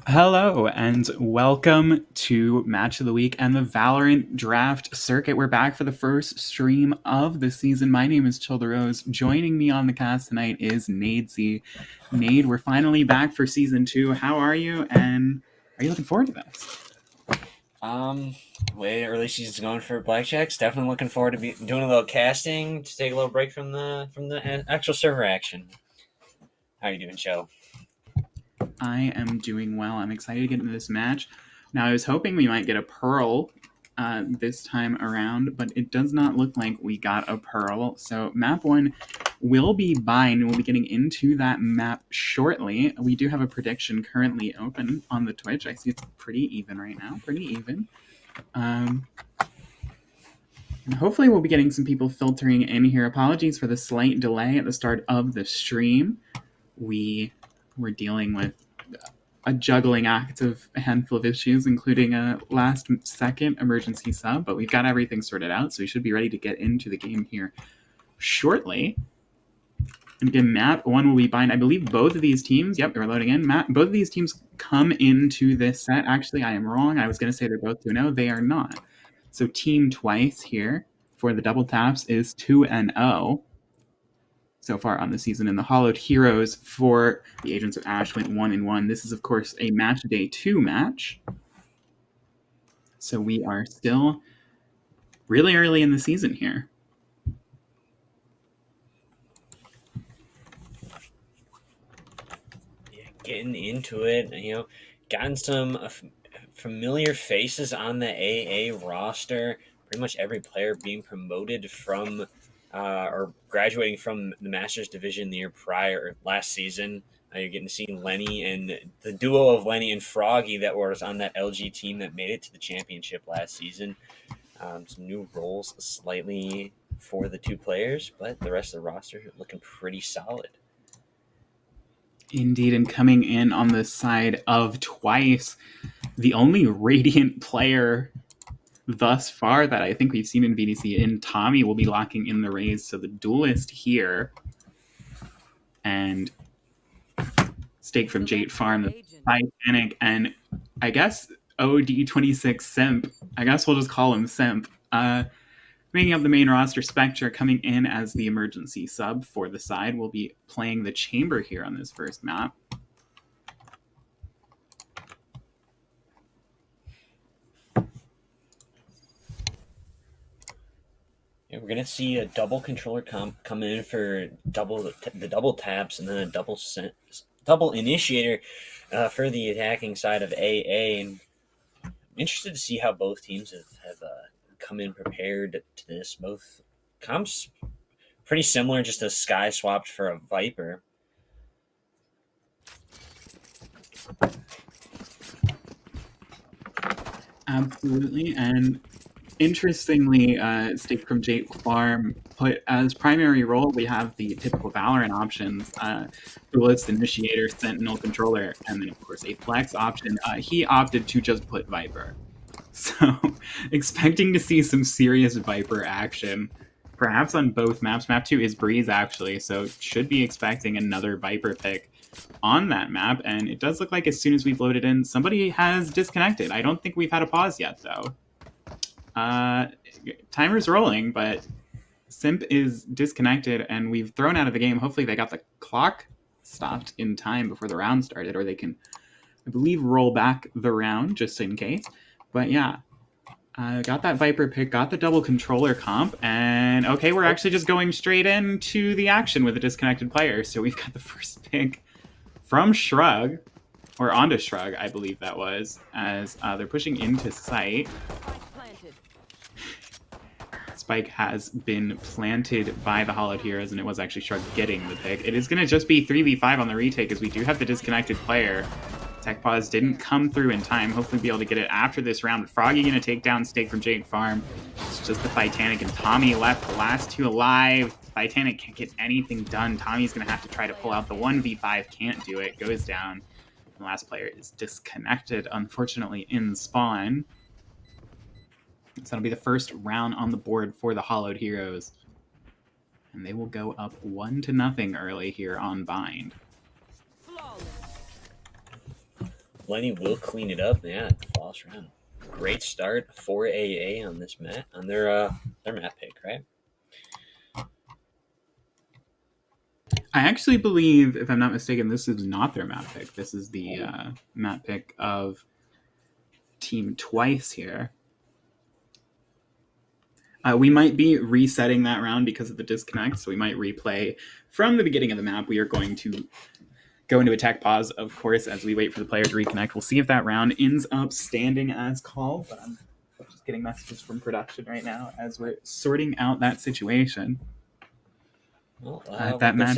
Hello and welcome to Match of the Week and the Valorant Draft Circuit. We're back for the first stream of the season. My name is Childerose. Joining me on the cast tonight is Nadesy. Nade, we're finally back for season 2. How are you? And are you looking forward to this? Way early season's going for blackjacks. Definitely looking forward to doing a little casting to take a little break from the actual server action. How you doing, Joe? I am doing well. I'm excited to get into this match. Now, I was hoping we might get a Pearl this time around, but it does not look like we got a Pearl. So map 1 will be bind, and we'll be getting into that map shortly. We do have a prediction currently open on the Twitch. I see it's pretty even right now. Pretty even. And hopefully we'll be getting some people filtering in here. Apologies for the slight delay at the start of the stream. We were dealing with a juggling act of a handful of issues, including a last-second emergency sub, but we've got everything sorted out, so we should be ready to get into the game here shortly. And again, map 1 will be bind. I believe both of these teams, yep, they're loading in. Both of these teams come into this set. Actually, I am wrong. I was going to say they're both 2-0. They are not. So team twice here for the double taps is 2-0 so far on the season, and the Hollowed Heroes for the Agents of Ash went 1-1. This is, of course, a match day 2 match. So we are still really early in the season here. Yeah, getting into it. Gotten some familiar faces on the AA roster. Pretty much every player being promoted from or graduating from the Masters division the year prior, last season. You're getting to see Lenny and the duo of Lenny and Froggy that was on that LG team that made it to the championship last season. Some new roles slightly for the two players, but the rest of the roster looking pretty solid. Indeed, and coming in on the side of Twice, the only Radiant player thus far that I think we've seen in VDC, and Tommy will be locking in the Raze. So the duelist here, and Stake from Jade Farm, the Titanic, and I guess OD26 Simp. I guess we'll just call him Simp. Making up the main roster, Spectre coming in as the emergency sub for the side. We'll be playing the Chamber here on this first map. Yeah, we're gonna see a double controller come in for the double taps, and then a double initiator for the attacking side of AA. And I'm interested to see how both teams have come in prepared to this. Both comps pretty similar, just a Sky swapped for a Viper. Absolutely, and interestingly, Stake from Jade Farm put as primary role, we have the typical Valorant options, Duelist, Initiator, Sentinel, Controller, and then of course a Flex option. He opted to just put Viper. So, expecting to see some serious Viper action, perhaps on both maps. Map 2 is Breeze, actually, so should be expecting another Viper pick on that map. And it does look like as soon as we've loaded in, somebody has disconnected. I don't think we've had a pause yet, though. Timer's rolling, but Simp is disconnected, and we've thrown out of the game. Hopefully they got the clock stopped in time before the round started, or they can, I believe, roll back the round just in case. But yeah, got that Viper pick, got the double controller comp, and okay, we're actually just going straight into the action with a disconnected player. So we've got the first pick from Shrug, or onto Shrug, I believe that was, as they're pushing into site. Spike has been planted by the Hollowed Heroes, and it was actually Shrug getting the pick. It is going to just be 3v5 on the retake, as we do have the disconnected player. Tech pause didn't come through in time. Hopefully be able to get it after this round. Froggy going to take down Stake from Jade Farm. It's just the Titanic and Tommy left, the last two alive. Titanic can't get anything done. Tommy's going to have to try to pull out the 1v5. Can't do it. Goes down. The last player is disconnected, unfortunately, in spawn. So that'll be the first round on the board for the Hollowed Heroes. And they will go up 1-0 early here on Bind. Lenny will clean it up. Yeah, flawless round. Great start for AA on this map, on their map pick, right? I actually believe, if I'm not mistaken, this is not their map pick. This is the map pick of Team Twice here. We might be resetting that round because of the disconnect, so we might replay from the beginning of the map. We are going to go into a tech pause, of course, as we wait for the player to reconnect. We'll see if that round ends up standing as called, but I'm just getting messages from production right now as we're sorting out that situation. Well, If that match...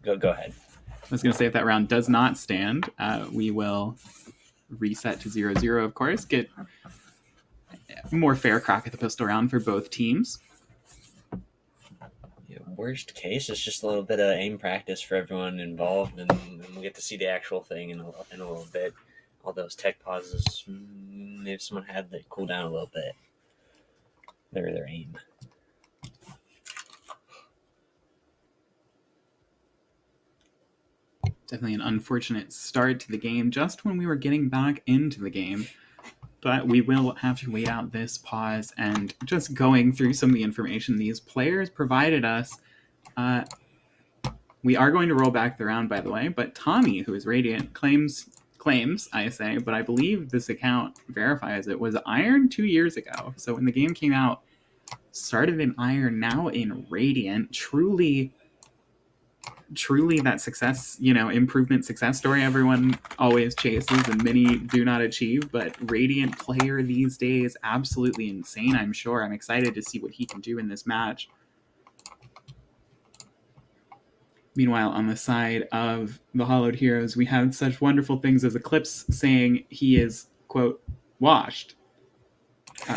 go ahead. I was going to say, if that round does not stand, we will reset to 0-0, of course, get a more fair crack at the pistol round for both teams. Yeah, worst case, it's just a little bit of aim practice for everyone involved, and we'll get to see the actual thing in a little bit. All those tech pauses, maybe someone had to cool down a little bit. Their aim. Definitely an unfortunate start to the game, just when we were getting back into the game. But we will have to wait out this pause and just going through some of the information these players provided us. We are going to roll back the round, by the way, but Tommy, who is Radiant, claims, I say, but I believe this account verifies it, was Iron 2 years ago. So when the game came out, started in Iron, now in Radiant. Truly that success, improvement success story everyone always chases and many do not achieve, but Radiant player these days, absolutely insane, I'm sure. I'm excited to see what he can do in this match. Meanwhile, on the side of the Hollowed Heroes, we have such wonderful things as Eclipse saying he is, quote, washed.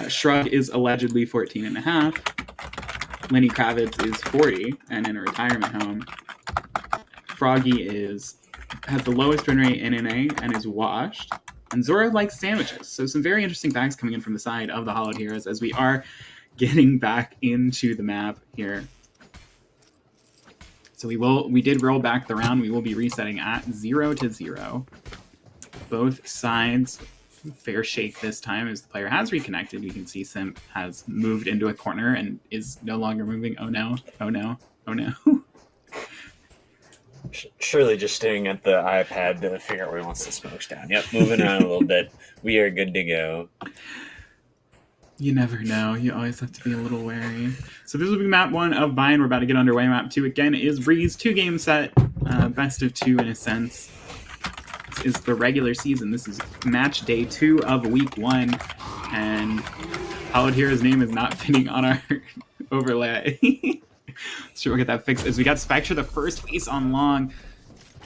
Shrug is allegedly 14.5. Lenny Kravitz is 40 and in a retirement home. Froggy has the lowest win rate in NA and is washed. And Zora likes sandwiches. So some very interesting facts coming in from the side of the Hollowed Heroes as we are getting back into the map here. So we did roll back the round. We will be resetting at 0-0. Both sides fair shake this time as the player has reconnected. You can see Simp has moved into a corner and is no longer moving. Oh no, oh no, oh no. Surely just staring at the iPad to figure out where he wants the smokes down. Yep, moving around a little bit. We are good to go. You never know. You always have to be a little wary. So this will be map 1 of Bind. We're about to get underway. Map 2 again is Breeze. 2-game set. Best of 2 in a sense. This is the regular season. This is match day 2 of week 1. And Hollowed Hero's name is not fitting on our overlay. So we'll get that fixed. As we got Spectra, the first face on long.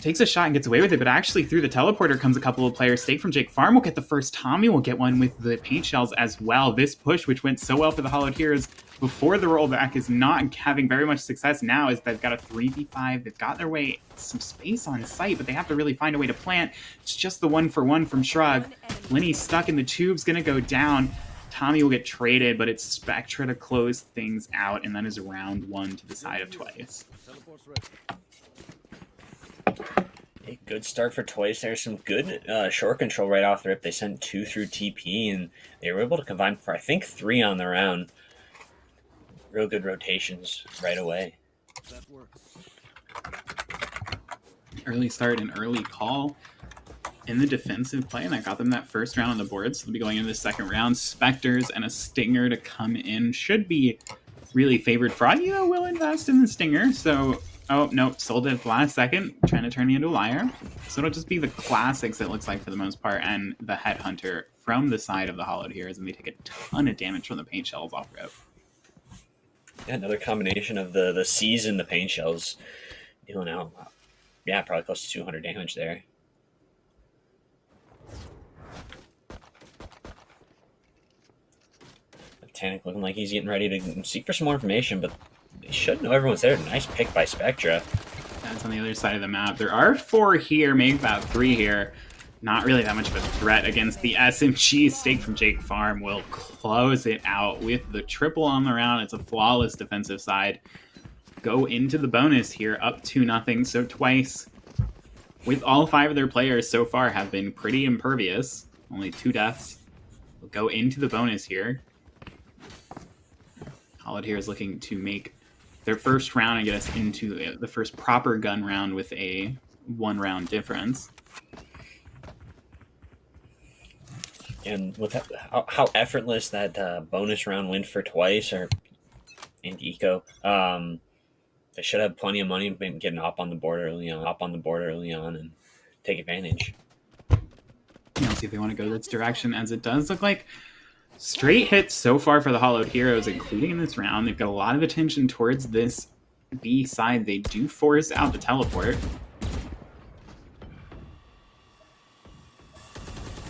Takes a shot and gets away with it, but actually through the teleporter comes a couple of players. Stake from Jake Farm will get the first. Tommy will get one with the paint shells as well. This push, which went so well for the Hollowed Heroes before the rollback, is not having very much success now as they've got a 3v5. They've got their way some space on site, but they have to really find a way to plant. It's just the 1-for-1 from Shrug. Lenny's stuck in the tubes, gonna go down. Tommy will get traded, but it's Spectra to close things out, and that is round 1 to the side of Twice. A good start for Twice. There's some good short control right off the rip. They sent 2 through TP, and they were able to combine for, I think, 3 on the round. Real good rotations right away. Early start and early call in the defensive play, and that got them that first round on the board. So they'll be going into the second round. Spectres and a Stinger to come in. Should be really favored. Froggy, though, will invest in the Stinger. So, oh, no, sold it at the last second. Trying to turn me into a liar. So it'll just be the classics, it looks like, for the most part, and the Headhunter from the side of the Hollowed Heroes, and they take a ton of damage from the paint shells off rip. Yeah, another combination of the C's and the paint shells dealing out, yeah, probably close to 200 damage there. Titanic looking like he's getting ready to seek for some more information, but they should know everyone's there. Nice pick by Spectra. That's on the other side of the map. There are 4 here, maybe about 3 here. Not really that much of a threat against the SMG. Stake from Jake Farm will close it out with the triple on the round. It's a flawless defensive side. Go into the bonus here, up 2-0. So Twice with all 5 of their players so far have been pretty impervious. Only 2 deaths. We'll go into the bonus here. Hollowed here is looking to make their first round and get us into the first proper gun round with a 1-round difference. And with how effortless that bonus round went for Twice and Eco, they should have plenty of money getting up on the board early on, and take advantage. Let's see if they want to go this direction, as it does look like straight hits so far for the Hollowed Heroes, including in this round. They've got a lot of attention towards this B side. They do force out the teleport.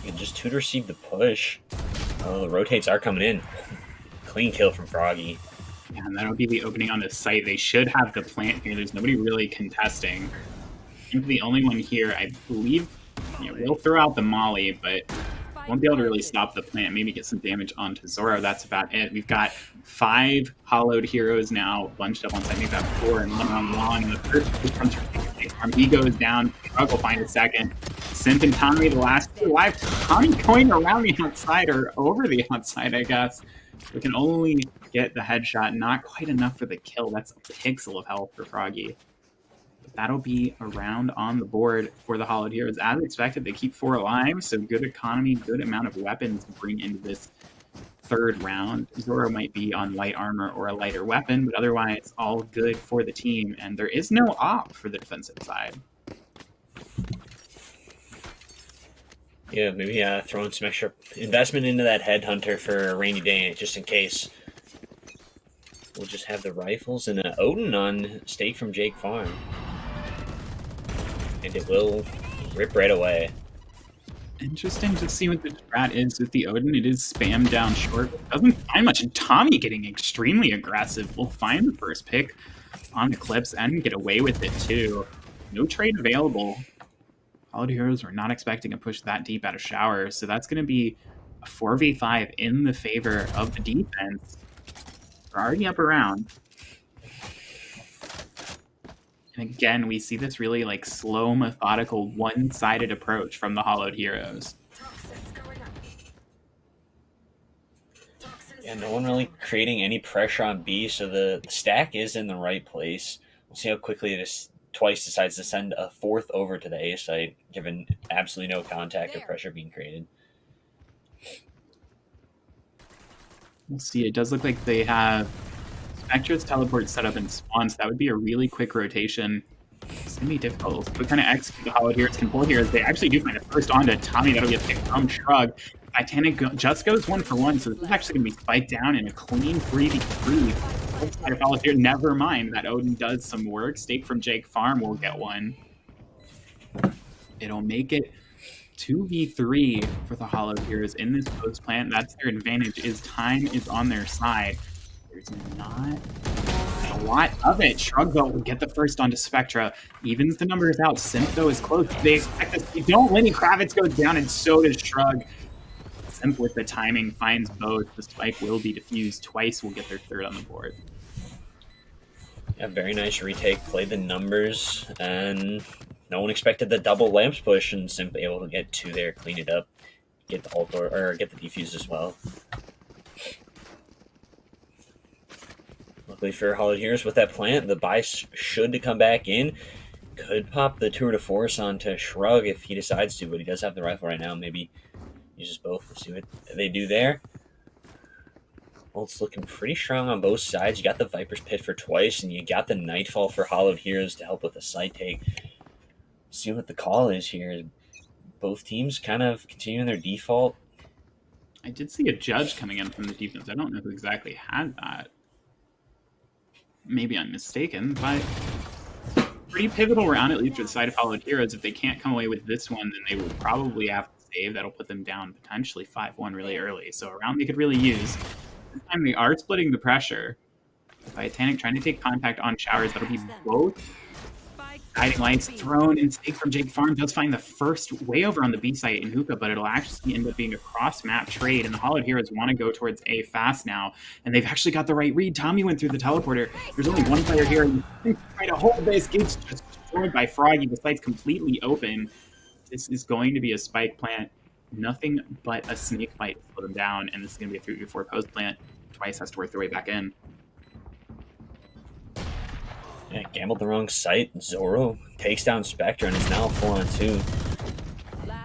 You can just 2 to receive the push. Oh, the rotates are coming in. Clean kill from Froggy. Yeah, and that'll be the opening on this site. They should have the plant here. There's nobody really contesting. I think the only one here, I believe, will throw out the Molly, but won't be able to really stop the plant. Maybe get some damage onto Zoro. That's about it. We've got 5 Hollowed Heroes now bunched up on site. We've got 4 and 1 on long. And the first comes from He goes down. Shrug will find a second. Simp and Tommy, the last 2 alive. Tommy going around the outside, or over the outside, I guess. We can only get the headshot. Not quite enough for the kill. That's a pixel of health for Froggy. But that'll be a round on the board for the Hollowed Heroes. As expected, they keep 4 alive, so good economy, good amount of weapons to bring into this 3rd round. Zoro might be on light armor or a lighter weapon, but otherwise all good for the team. And there is no op for the defensive side. Yeah, maybe throwing some extra investment into that headhunter for a rainy day, just in case. We'll just have the rifles and an Odin on stake from Jake Farm. And it will rip right away. Interesting to see what the strat is with the Odin. It is spam down short. Doesn't find much. And Tommy getting extremely aggressive. Will find the first pick on Eclipse and get away with it too. No trade available. Hollowed Heroes were not expecting a push that deep out of Shower, so that's going to be a 4v5 in the favor of the defense. We're already up around. And again, we see this really like slow, methodical, one-sided approach from the Hollowed Heroes. Yeah, no one really creating any pressure on B, so the stack is in the right place. We'll see how quickly this Twice decides to send a 4th over to the A site, given absolutely no contact or pressure being created. We'll see. It does look like they have Spectra's teleport set up in spawn, so that would be a really quick rotation. It's going to be difficult. What kind of execute the Hollowed Heroes can pull here is they actually do find a first onto Tommy. That'll get picked from Shrug. Titanic just goes 1 for 1, so this is actually going to be spiked down in a clean 3v3. Here, never mind that Odin does some work. Stake from Jake Farm will get one. It'll make it 2v3 for the Hollowed Heroes in this post plant. That's their advantage, is time is on their side. There's not a lot of it. Shrug, though, will get the first onto Spectra. Evens the numbers out. Simp, though, is close. They expect this. You don't win. Kravitz goes down, and so does Shrug. Simp with the timing finds both. The spike will be diffused. Twice will get their 3rd on the board. Yeah, very nice retake. Played the numbers, and no one expected the double lamps push, and Simp able to get 2 there, clean it up, get the ult or get the defuse as well. Luckily for Hollowed Heroes with that plant, the buy should come back in. Could pop the tour de force onto Shrug if he decides to, but he does have the rifle right now. Maybe uses both. Let's see what they do there. Well, it's looking pretty strong on both sides. You got the Viper's Pit for Twice, and you got the Nightfall for Hollowed Heroes to help with the side take. See what the call is here. Both teams kind of continuing their default. I did see a judge coming in from the defense. I don't know who exactly had that. Maybe I'm mistaken, but pretty pivotal round, at least for the side of Hollowed Heroes. If they can't come away with this one, then they will probably have to save. That'll put them down potentially 5-1 really early. So a round they could really use. This time they are splitting the pressure. Titanic trying to take contact on Showers. That'll be both Guiding Lights thrown and stake from Jake Farm. Does find the first way over on the B site in Hookah, but it'll actually end up being a cross-map trade, and the Hollowed Heroes want to go towards A fast now, and they've actually got the right read. Tommy went through the teleporter. There's only one player here, and trying to hold this. Gates just destroyed by Froggy. The site's completely open. This is going to be a spike plant. Nothing but a snake bite to slow them down, and this is going to be a 3v4 post plant. Twice has to work their way back in. Yeah, gambled the wrong site. Zoro takes down Spectre and is now 4-on-2.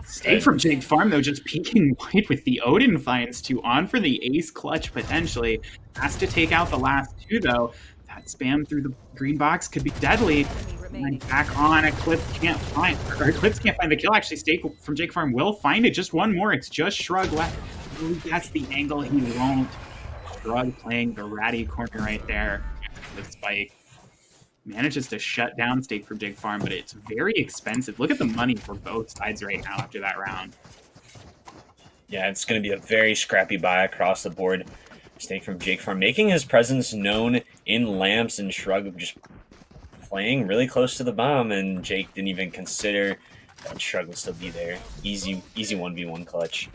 Stake from Jake Farm, though, just peeking wide with the Odin finds 2 on for the ace clutch, potentially. Has to take out the last 2, though. That spam through the green box could be deadly. And back on, Eclipse can't find, or Eclipse can't find the kill. Actually, Stake from Jake Farm will find it. Just one more. It's just Shrug left. That's the angle he won't. Shrug playing the ratty corner right there. The spike manages to shut down Stake from Jake Farm, but it's very expensive. Look at the money for both sides right now after that round. Yeah, it's going to be a very scrappy buy across the board. Stake from Jake Farm making his presence known in Lamps, and Shrug just playing really close to the bomb, and Jake didn't even consider that Shrug would still be there. Easy 1v1 clutch.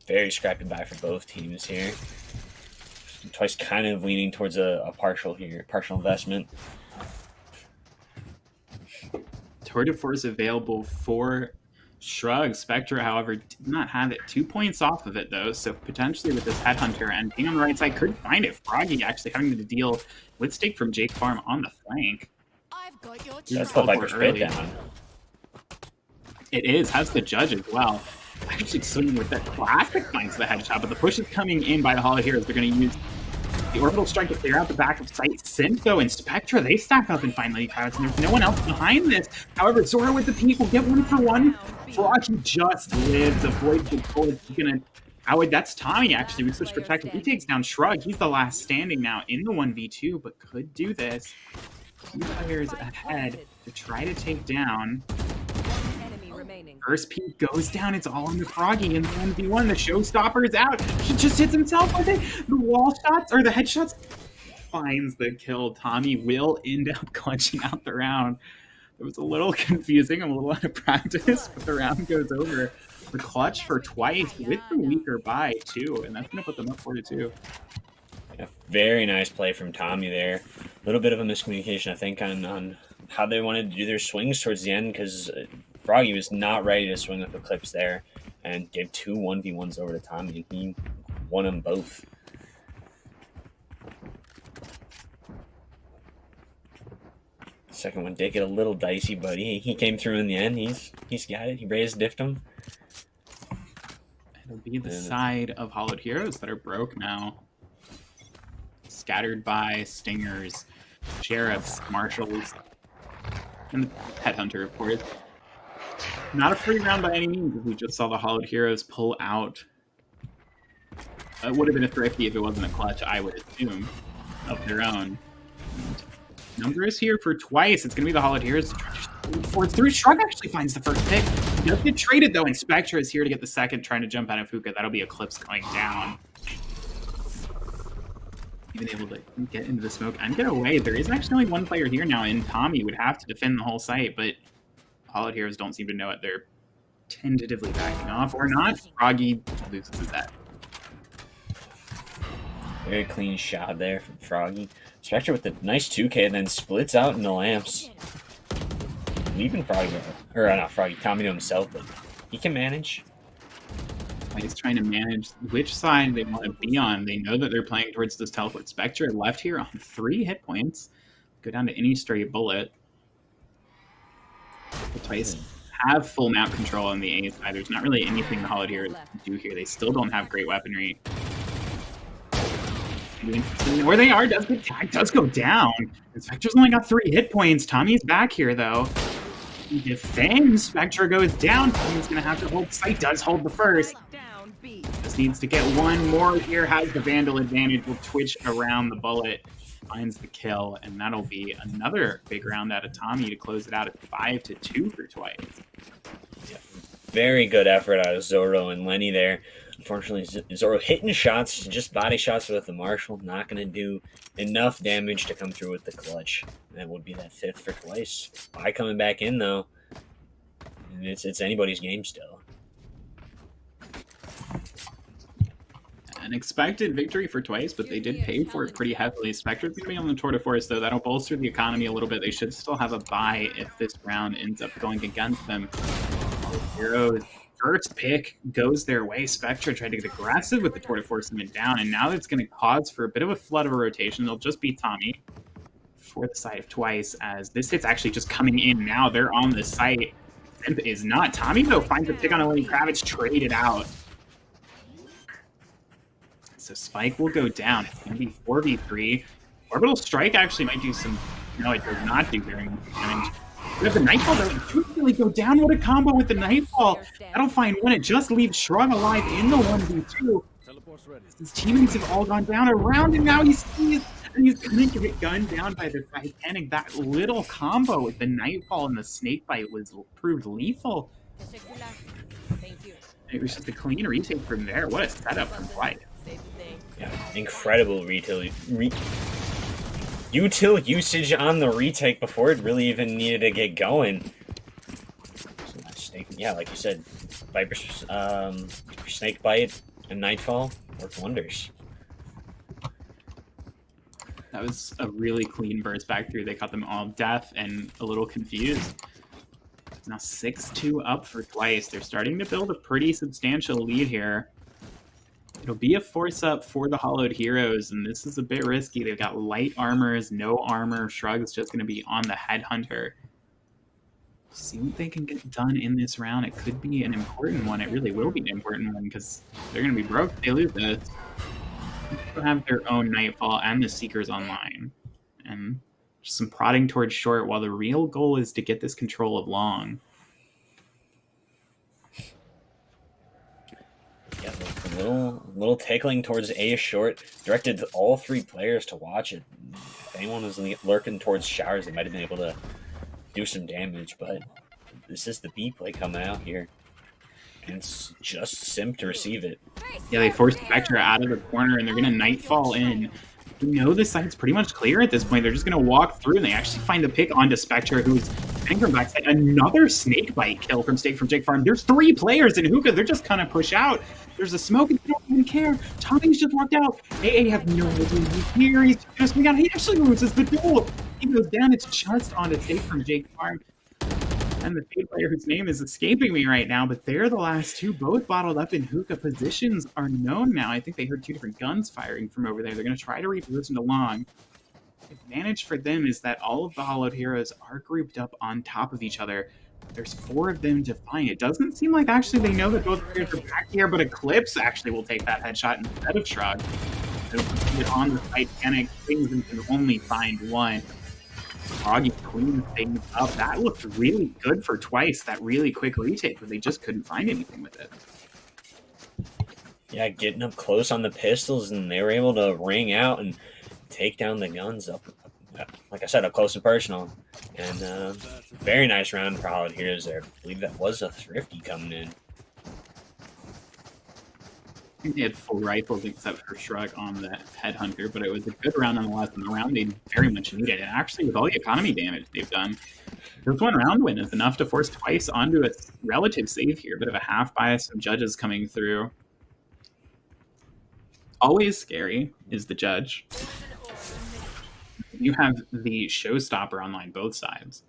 Very scrappy buy for both teams here. Twice kind of leaning towards a partial investment. Tour de Force available for Shrug. Spectre, however, did not have it. 2 points off of it, though, so potentially with this Headhunter and Ping on the right side could find it. Froggy actually having to deal with Stake from Jake Farm on the flank. That's the Viper's bit down. It is. Has the Judge as well. Actually swinging with that classic finds the headshot, but the push is coming in by the Hollow Heroes. They're going to use the Orbital Strike to clear out the back of sight. Synth, though, and Spectra, they stack up and find Lady Crowds, and there's no one else behind this. However, Zoro with the peak will get 1-for-1. Froggy just lives, avoids the bullet. He's going to... that's Tommy, actually. We switch Protective. He takes down Shrug. He's the last standing now in the 1v2, but could do this. 2 players ahead to try to take down. First peak goes down. It's all on the Froggy in the 1v1. The showstopper is out. He just hits himself with it. The wall shots, or the headshots, finds the kill. Tommy will end up clutching out the round. It was a little confusing. I'm a little out of practice, but the round goes over. The clutch for Twice with the weaker buy, too, and that's going to put them up 4-2. Yeah, very nice play from Tommy there. A little bit of a miscommunication, I think, on how they wanted to do their swings towards the end, because Froggy was not ready to swing with Eclipse there and gave 2 1v1s over to Tommy. He won them both. Second one did get a little dicey, but he came through in the end. He's got it. He raised diffed him. It'll be the side of Hollowed Heroes that are broke now. Scattered by Stingers, Sheriffs, Marshals, and the Headhunter, of course. Not a free round by any means, as we just saw the Hollowed Heroes pull out. It would have been a thrifty if it wasn't a clutch, I would assume, of their own. Numbers here for Twice. It's going to be the Hollowed Heroes. 4-3. Shrug actually finds the first pick. He does get traded, though, and Spectre is here to get the second, trying to jump out of Hookah. That'll be Eclipse going down. Even able to get into the smoke and get away. There is actually only one player here now, and Tommy would have to defend the whole site, but Hollowed Heroes don't seem to know it. They're tentatively backing off, or not. Froggy loses his head. Very clean shot there from Froggy. Spectre with the nice 2K, and then splits out in the Lamps. Leaving Froggy, or not Froggy, Tommy to himself, but he can manage. He's trying to manage which side they want to be on. They know that they're playing towards this teleport. Spectre left here on 3 hit points. Go down to any stray bullet. The Twice have full map control on the A side. There's not really anything the Hollowed Heroes can do here. They still don't have great weaponry. Where they are does get tagged, does go down. And Spectre's only got 3 hit points. Tommy's back here, though. He defends. Spectre goes down. Tommy's going to have to hold sight. Does hold the first. Just needs to get one more here. Has the Vandal advantage. Will twitch around the bullet. Finds the kill. And that'll be another big round out of Tommy to close it out at 5-2 for Twice. Yeah. Very good effort out of Zoro and Lenny there. Unfortunately, Zoro hitting shots, just body shots with the Marshal, not going to do enough damage to come through with the clutch. That would be that 5th for Twice. By coming back in, though, it's anybody's game still. An expected victory for Twice, but they did pay for it pretty heavily. Spectre's going to be on the Tour de Force, though. That'll bolster the economy a little bit. They should still have a bye if this round ends up going against them. Heroes first pick goes their way. Spectre tried to get aggressive with the Tour de Force and it down, and now that's going to cause for a bit of a flood of a rotation. They'll just be Tommy for the side of Twice, as this hit's actually just coming in now. They're on the site. Simp is not. Tommy, though, finds a pick on Lenny Kravitz, traded out. So Spike will go down. It's going to be 4v3. Orbital Strike actually might do some... No, it does not do very much damage. We have the Nightfall, though. It could really go down. What a combo with the Nightfall. That'll find one. It just leaves Shrug alive in the 1v2. His teammates have all gone down around, and now he's and he's going to get gunned down by the Titanic. That little combo with the Nightfall and the Snakebite was proved lethal. It was just a clean retake from there. What a setup from White. Yeah, incredible util usage on the retake before it really even needed to get going. Yeah, like you said, Viper, Snakebite, and Nightfall worked wonders. That was a really clean burst back through. They caught them all deaf and a little confused. Now 6-2 up for Twice. They're starting to build a pretty substantial lead here. It'll be a force up for the Hollowed Heroes, and this is a bit risky. They've got light armors, no armor. Shrug's just going to be on the Headhunter. See what they can get done in this round. It could be an important one. It really will be an important one because they're going to be broke if they lose this. They'll have their own Nightfall and the Seekers online. And just some prodding towards short, while the real goal is to get this control of long. Yeah, a little tackling towards A short, directed to all three players to watch it. If anyone was lurking towards showers, they might have been able to do some damage, but this is the B play coming out here. And it's just Simp to receive it. Yeah, they forced Spectre out of the corner, and they're going to Nightfall in. You know the site's pretty much clear at this point. They're just going to walk through, and they actually find the pick onto Spectre, who's coming from backside. Another Snakebite kill from Stake from Jake Farm. There's 3 players in Hookah. They're just kind of push out. There's a smoke, and they don't even care. Tommy's just walked out. AA have no idea he's here. He's just, he actually loses the duel. He goes down. It's just onto Stake from Jake Farm. And the third player whose name is escaping me right now, but they're the last 2, both bottled up in Hookah. Positions are known now. I think they heard 2 different guns firing from over there. They're going to try to reposition along. The advantage for them is that all of the Hollowed Heroes are grouped up on top of each other. There's 4 of them to find. It doesn't seem like actually they know that both players are back here, but Eclipse actually will take that headshot instead of Shrug. They'll put it on the Titanic. Things and can only find one. Froggy cleans things up. That looked really good for Twice, that really quick retake, but they just couldn't find anything with it. Yeah, getting up close on the pistols, and they were able to ring out and take down the guns up, like I said, up close and personal. And very nice round for Hollowed Heroes there. I believe that was a Thrifty coming in. I think they had full rifles except for Shrug on the Headhunter, but it was a good round nonetheless, and the round they very much needed. And actually, with all the economy damage they've done, this 1 round win is enough to force Twice onto a relative save here. Bit of a half bias from judges coming through. Always scary is the judge. You have the showstopper online both sides.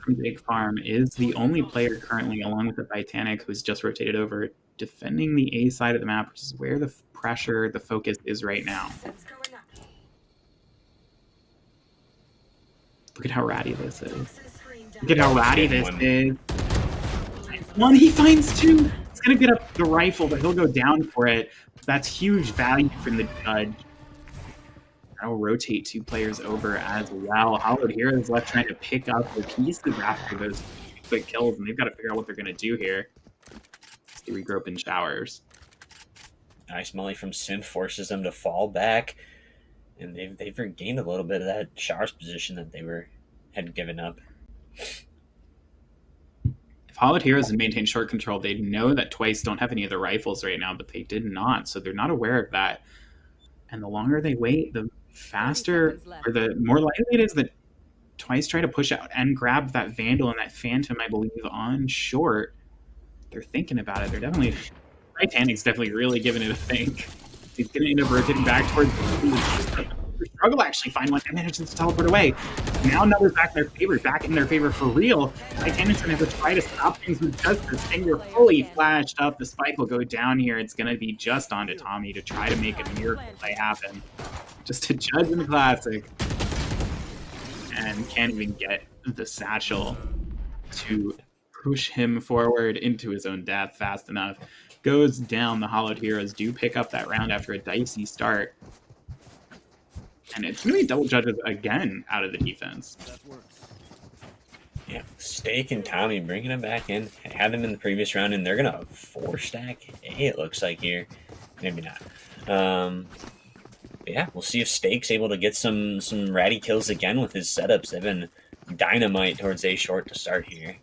From Big Farm is the only player currently, along with the Titanic, who's just rotated over, defending the A side of the map, which is where the pressure, the focus is right now. Look at how ratty this is. Look at how ratty this is. 1, he finds 2. He's going to get up the rifle, but he'll go down for it. That's huge value from the judge. That'll rotate 2 players over as well. Hollowed Heroes left trying to pick up the pieces after those quick kills, and they've got to figure out what they're going to do here. They regroup in showers. Nice molly from Simp forces them to fall back, and they've regained a little bit of that showers position that they had given up. If Hollowed Heroes had maintained short control, they'd know that Twice don't have any of the rifles right now, but they did not, so they're not aware of that. And the longer they wait, the faster, or the more likely it is that Twice try to push out and grab that Vandal and that Phantom, I believe, on short. They're thinking about it. They're definitely Titanic's definitely really giving it a think. He's going to end up rotating back towards struggle to actually find one and manages to teleport away. Now numbers back in their favor for real. Titanic's going to have to try to stop things with just the Stinger fully flashed up. The spike will go down here. It's going to be just onto Tommy to try to make a miracle play happen. Just to judge in the classic. And can't even get the satchel to push him forward into his own death fast enough. Goes down. The Hollowed Heroes do pick up that round after a dicey start. And it's going to be double judges again out of the defense. Yeah, Steak and Tommy bringing him back in. Had them in the previous round, and they're going to 4-stack A, it looks like here. Maybe not. Yeah, we'll see if Steak's able to get some ratty kills again with his setups. They've been dynamite towards A short to start here.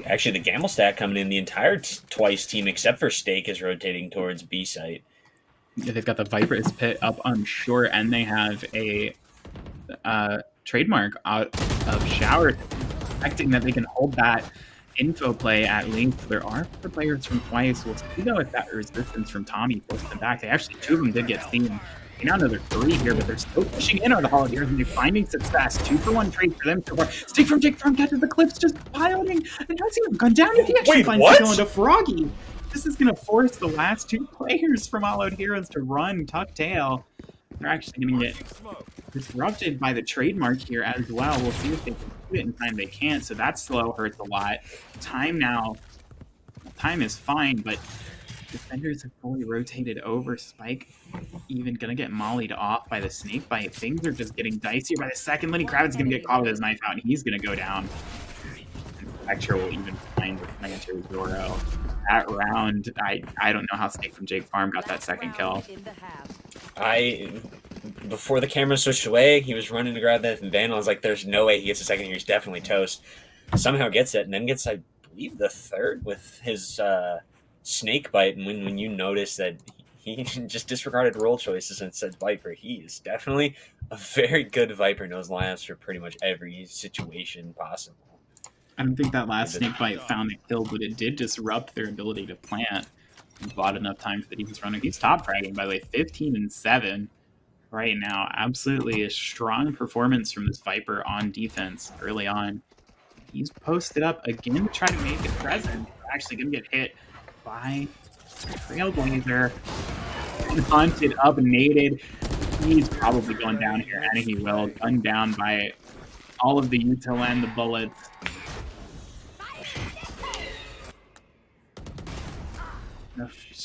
Actually, the Gamble stack coming in, the entire Twice team except for Steak is rotating towards B site. Yeah, they've got the Viper's Pit up on short, and they have a trademark out of Shower, expecting that they can hold that info play at least. There are 4 players from Twice. We'll see though if that resistance from Tommy forced them back. They actually, 2 of them did get seen. They now know they're 3 here, but they're still pushing in on the Hollowed Heroes, and they're finding success. 2-for-1 trade for them so far. Steak from Jake Farm catches the clips, just piloting, and tries to gun down if he actually finds the kill into Froggy. This is going to force the last 2 players from Hollowed Heroes to run tuck tail. They're actually going to get disrupted by the trademark here as well. We'll see if they can do it in time. They can't, so that slow hurts a lot. Time is fine, but defenders have fully rotated over. Spike even gonna get mollied off by the snake bite. Things are just getting dicier by the second. Lenny Kravitz is gonna get caught with his knife out, and he's gonna go down. Spectre will even find the planter Zoro. That round, I don't know how Steak from Jake Farm got that second kill. Before the camera switched away, he was running to grab that Vandal. I was like, there's no way he gets a second here. He's definitely toast. Somehow gets it, and then gets, I believe, the third with his snake bite. And when you notice that he just disregarded roll choices and said Viper, he is definitely a very good Viper. Knows lineups for pretty much every situation possible. I don't think that last snake bite found a kill, but it did disrupt their ability to plant. And bought enough time for the defense running. He's top fragging, by the way, 15-7 right now. Absolutely a strong performance from this Viper on defense early on. He's posted up again to try to make it present. Actually going to get hit by Trailblazer. Hunted up, naded. He's probably going down here, and he will. Gunned down by all of the util and the bullets.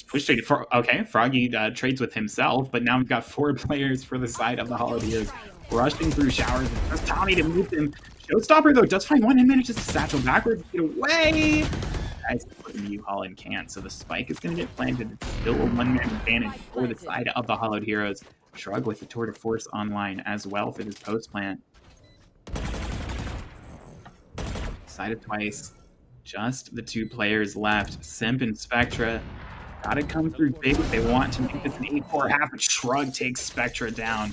Push straight for okay. Froggy trades with himself, but now we've got 4 players for the side of the Hollowed Heroes rushing through showers. Just Tommy to move them. Showstopper though does find one and manages to satchel backwards, get away. Guys putting U-Haul and can't, so the spike is going to get planted. It's still a 1-man advantage for the side of the Hollowed Heroes. Shrug with the Tour de Force online as well for this post plant. Side of Twice. Just the 2 players left. Simp and Spectra. Gotta come through big if they want to make this an 8-4 half, but Shrug takes Spectra down.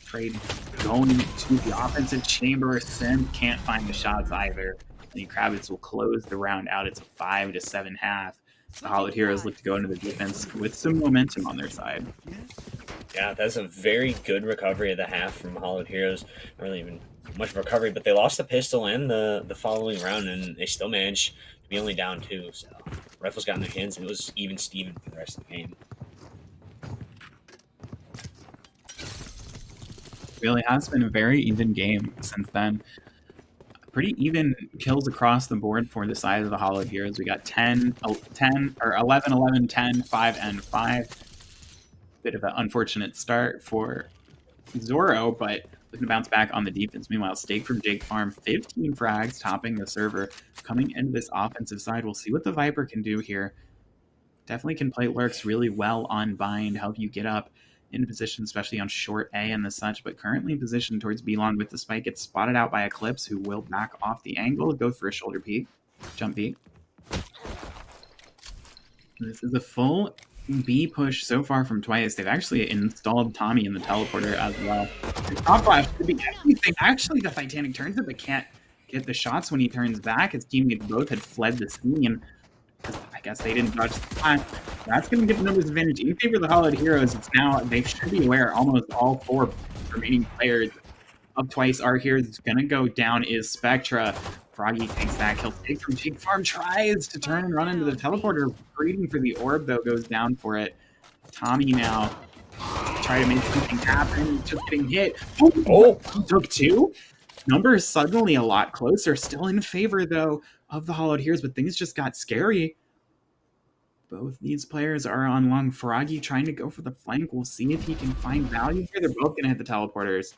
Trade going to the offensive chamber. Simp can't find the shots either. Lenny Kravitz will close the round out. It's a 5-7 half. The Hollowed Heroes look to go into the defense with some momentum on their side. Yeah, that's a very good recovery of the half from Hollowed Heroes. Not really even much recovery, but they lost the pistol and the following round, and they still managed to be only down 2. So rifles got in their hands, and it was even Steven for the rest of the game. Really has been a very even game since then. Pretty even kills across the board for the side of the Hollowed Heroes. We got 10 or 11, 11, 10, 5, and 5. Bit of an unfortunate start for Zoro, but looking to bounce back on the defense. Meanwhile, Steak from Jake Farm, 15 frags, topping the server. Coming into this offensive side, we'll see what the Viper can do here. Definitely can play Lurks really well on Bind, help you get up in position, especially on short A and the such, but currently positioned towards B-Long with the spike. Gets spotted out by Eclipse, who will back off the angle, go for a shoulder peek, jump peek. This is a full B push so far from Twice. They've actually installed Tommy in the teleporter as well. The top flash could be everything. Actually, the Titanic turns it, but can't get the shots when he turns back. His teammates both had fled the scene. I guess they didn't dodge the flash. That's going to give the numbers advantage in favor of the Hollowed Heroes. It's now, they should be aware, almost all 4 remaining players of Twice are here. It's going to go down is Spectra. Froggy takes that kill. Take from Jake Farm, tries to turn and run into the teleporter. Breeding for the orb, though, goes down for it. Tommy now try to make something happen. Just getting hit. Oh, he took 2. Numbers suddenly a lot closer. Still in favor, though, of the Hollowed Heroes, but things just got scary. Both these players are on long. Froggy trying to go for the flank. We'll see if he can find value here. They're both going to hit the teleporters.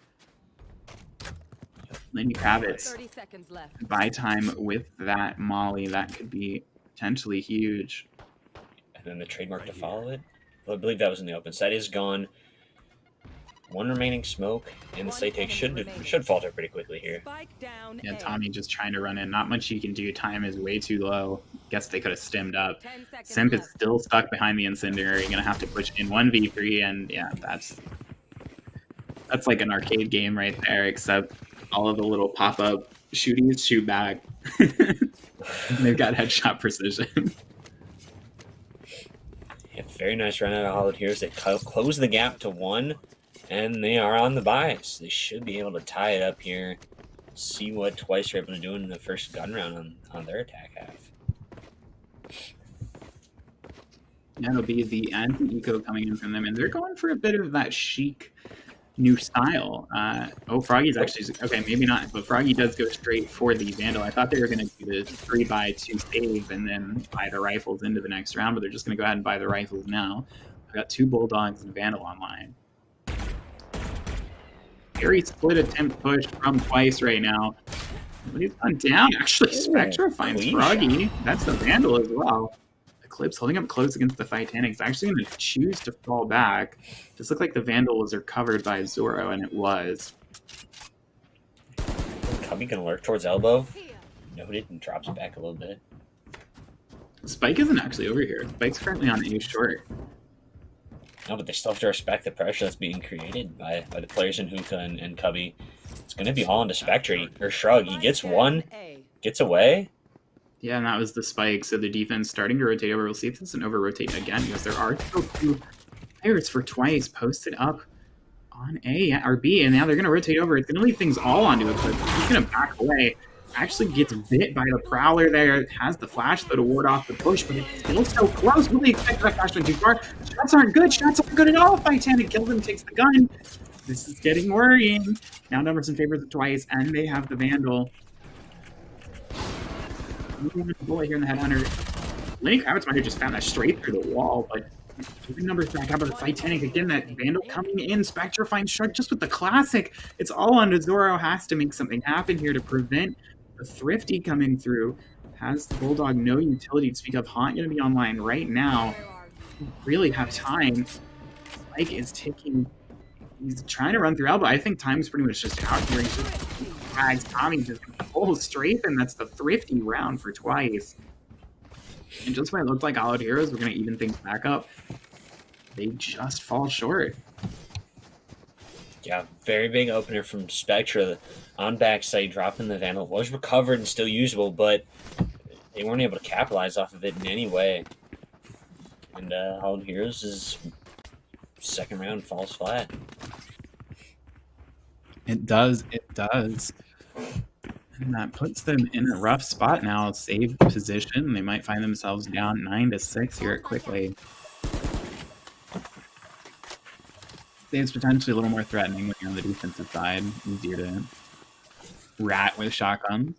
Lenny Kravitz, buy time with that Molly. That could be potentially huge. And then the trademark to follow it. I believe that was in the open. Side is gone. 1 remaining smoke, and the site take should falter pretty quickly here. Yeah, Tommy just trying to run in. Not much he can do. Time is way too low. Guess they could have stemmed up. Simp is still stuck behind the Incendiary. Gonna have to push in 1v3, and yeah, that's like an arcade game right there, except all of the little pop-up shooties shoot back. They've got headshot precision. Yeah, very nice run out of Hollowed Heroes. They close the gap to 1. And they are on the bias. They should be able to tie it up here. See what Twice are able to do in the first gun round on their attack half. That'll be the anti-eco coming in from them. And they're going for a bit of that chic new style. Froggy's actually... Okay, maybe not. But Froggy does go straight for the Vandal. I thought they were going to do this 3x2 save and then buy the rifles into the next round. But they're just going to go ahead and buy the rifles now. I've got 2 Bulldogs and Vandal online. Very split attempt push from Twice right now. But he's gone down. Actually, Spectra finds Froggy. That's the Vandal as well. Eclipse holding up close against the Titanic. He's actually going to choose to fall back. Just looked like the Vandal was recovered by Zoro, and it was. Cubby can lurk towards elbow. Noted and drops it back a little bit. Spike isn't actually over here. Spike's currently on A short. No, but they still have to respect the pressure that's being created by the players in Hookah and Cubby. It's going to be all into Spectre. Or Shrug. He gets 1, gets away. Yeah, and that was the Spike. So the defense starting to rotate over. We'll see if this doesn't over-rotate again, because there are still 2 players for Twice posted up on A or B, and now they're going to rotate over. It's going to leave things all onto Eclipse. He's going to back away. Actually gets bit by the Prowler there. Has the flash, though, to ward off the push, but it's still so close. Really expected that flash went too far. Shots aren't good. Shots aren't good at all. Titanic kills him, takes the gun. This is getting worrying. Now numbers in favor of Twice, and they have the Vandal. Bullet here in the Headhunter. Lenny Kravitz might have just found that straight through the wall, but keeping numbers back up with the Titanic. Again, that Vandal coming in. Spectre finds Shrug just with the classic. It's all on Zoro. Has to make something happen here to prevent the Thrifty coming through. Has the Bulldog no utility to speak of. Haunt going to be online right now. Really have time. Mike is taking... He's trying to run through Elbow. I think time's pretty much just out here. He just drags Tommy just full strafe, and that's the Thrifty round for Twice. And just when it looked like Hollowed Heroes were going to even things back up, they just fall short. Yeah, very big opener from Spectra. On backside, dropping the Vandal. Was recovered and still usable, but they weren't able to capitalize off of it in any way. And Hollowed Heroes' second round falls flat. It does. And that puts them in a rough spot now. Save position. They might find themselves down 9-6 here at Quickly. It's potentially a little more threatening when you're on the defensive side. Easier to rat with shotguns.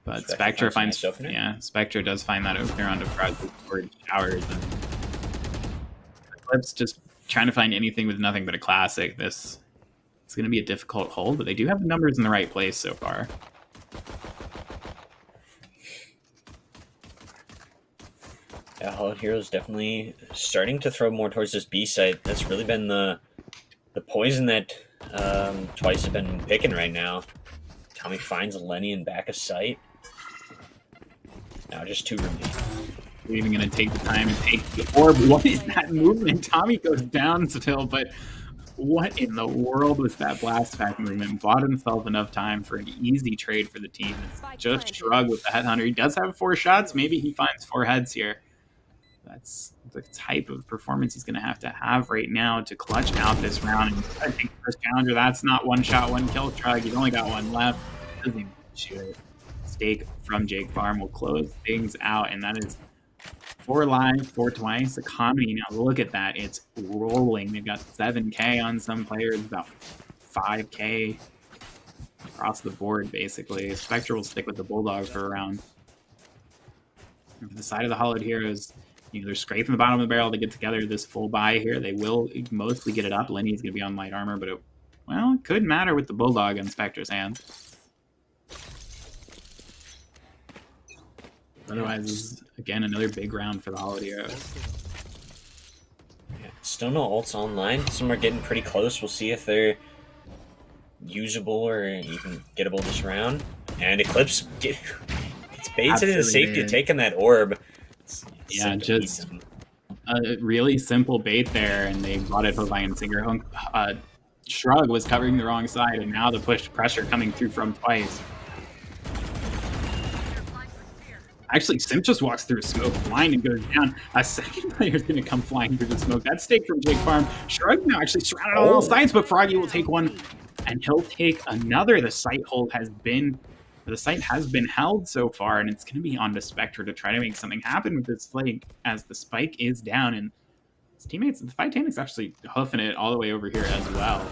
But Spectre finds Spectre does find that opener onto Froggy or Showers, and Eclipse just trying to find anything with nothing but a classic. This is going to be a difficult hold, but they do have the numbers in the right place so far. Yeah, Hollowed Heroes definitely starting to throw more towards this B site. That's really been the poison that Twice have been picking right now. Tommy finds Lenny in back of sight. Now just 2 remaining. We're even going to take the time and take the orb. What is that movement? Tommy goes down still, but What in the world was that blast pack movement? Bought himself enough time for an easy trade for the team. It's just Shrug with the Headhunter. He does have 4 shots. Maybe he finds 4 heads here. That's the type of performance he's going to have right now to clutch out this round. And I think the first challenger, that's not 1 shot, 1 kill. Shrug, he's only got 1 left. Doesn't even shoot it. Stake from Jake Farm will close things out, and that is 4 live, 4 twice. Economy, now look at that. It's rolling. They've got 7K on some players, about 5K across the board, basically. Spectre will stick with the Bulldog for a round. And for the side of the Hollowed Heroes, they're scraping the bottom of the barrel to get together this full buy here. They will mostly get it up. Lenny's going to be on light armor, but it could matter with the Bulldog in Spectre's hands. Otherwise, this is, again, another big round for the Hollowed Heroes. Yeah, still no ults online. Some are getting pretty close. We'll see if they're usable or even gettable this round. And Eclipse it's baited into safety, taking that orb. Yeah, just a really simple bait there, and they brought it by and Singer. Shrug was covering the wrong side, and now the push pressure coming through from Twice. Actually, Simp just walks through a smoke, blind, and goes down. A second player is going to come flying through the smoke. That's stake from Jake Farm. Shrug now actually surrounded on all sides, but Froggy will take one, and he'll take another. The site has been held so far, and it's going to be on to Spectre to try to make something happen with this flank as the spike is down, and his teammates, the Titanic's actually hoofing it all the way over here as well.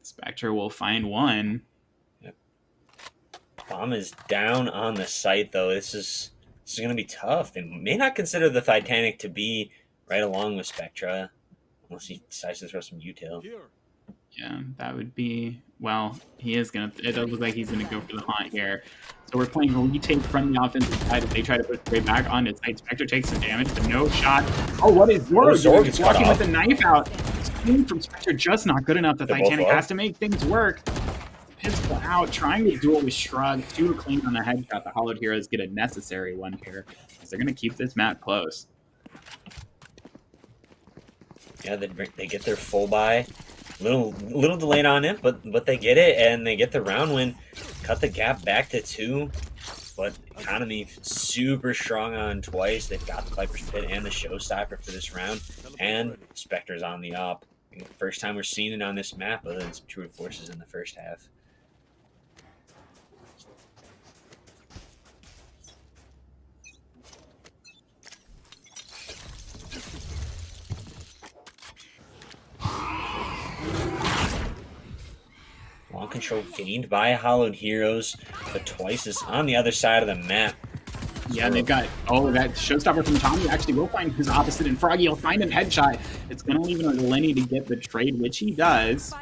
Spectre will find one. Bomb is down on the site, though. This is going to be tough. They may not consider the Titanic to be right along with Spectra, unless he decides to throw some util. Yeah, that would be... Well, he is going to... It does look like he's going to go for the haunt here. So we're playing a retake from the offensive side as they try to put it back on his side. Spectre takes some damage, but no shot. Oh, what is Zorg? He's walking with the knife out. Screen from Spectre just not good enough. The Titanic has to make things work. Pistol out, trying to duel with Shrug. 2 clean on the headshot. The Hollowed Heroes get a necessary one here, because they're going to keep this map close. Yeah, they get their full buy. Little delayed on it, but they get it, and they get the round win. Cut the gap back to 2. But Economy super strong on Twice. They've got the Viper's Pit and the Showstopper for this round. And Spectre's on the op. First time we're seeing it on this map, other than some True Forces in the first half. Long control gained by Hollowed Heroes, but Twice is on the other side of the map. Yeah, they've got, that Showstopper from Tommy actually will find his opposite, and Froggy will find him headshot. It's going to leave it on Lenny to get the trade, which he does.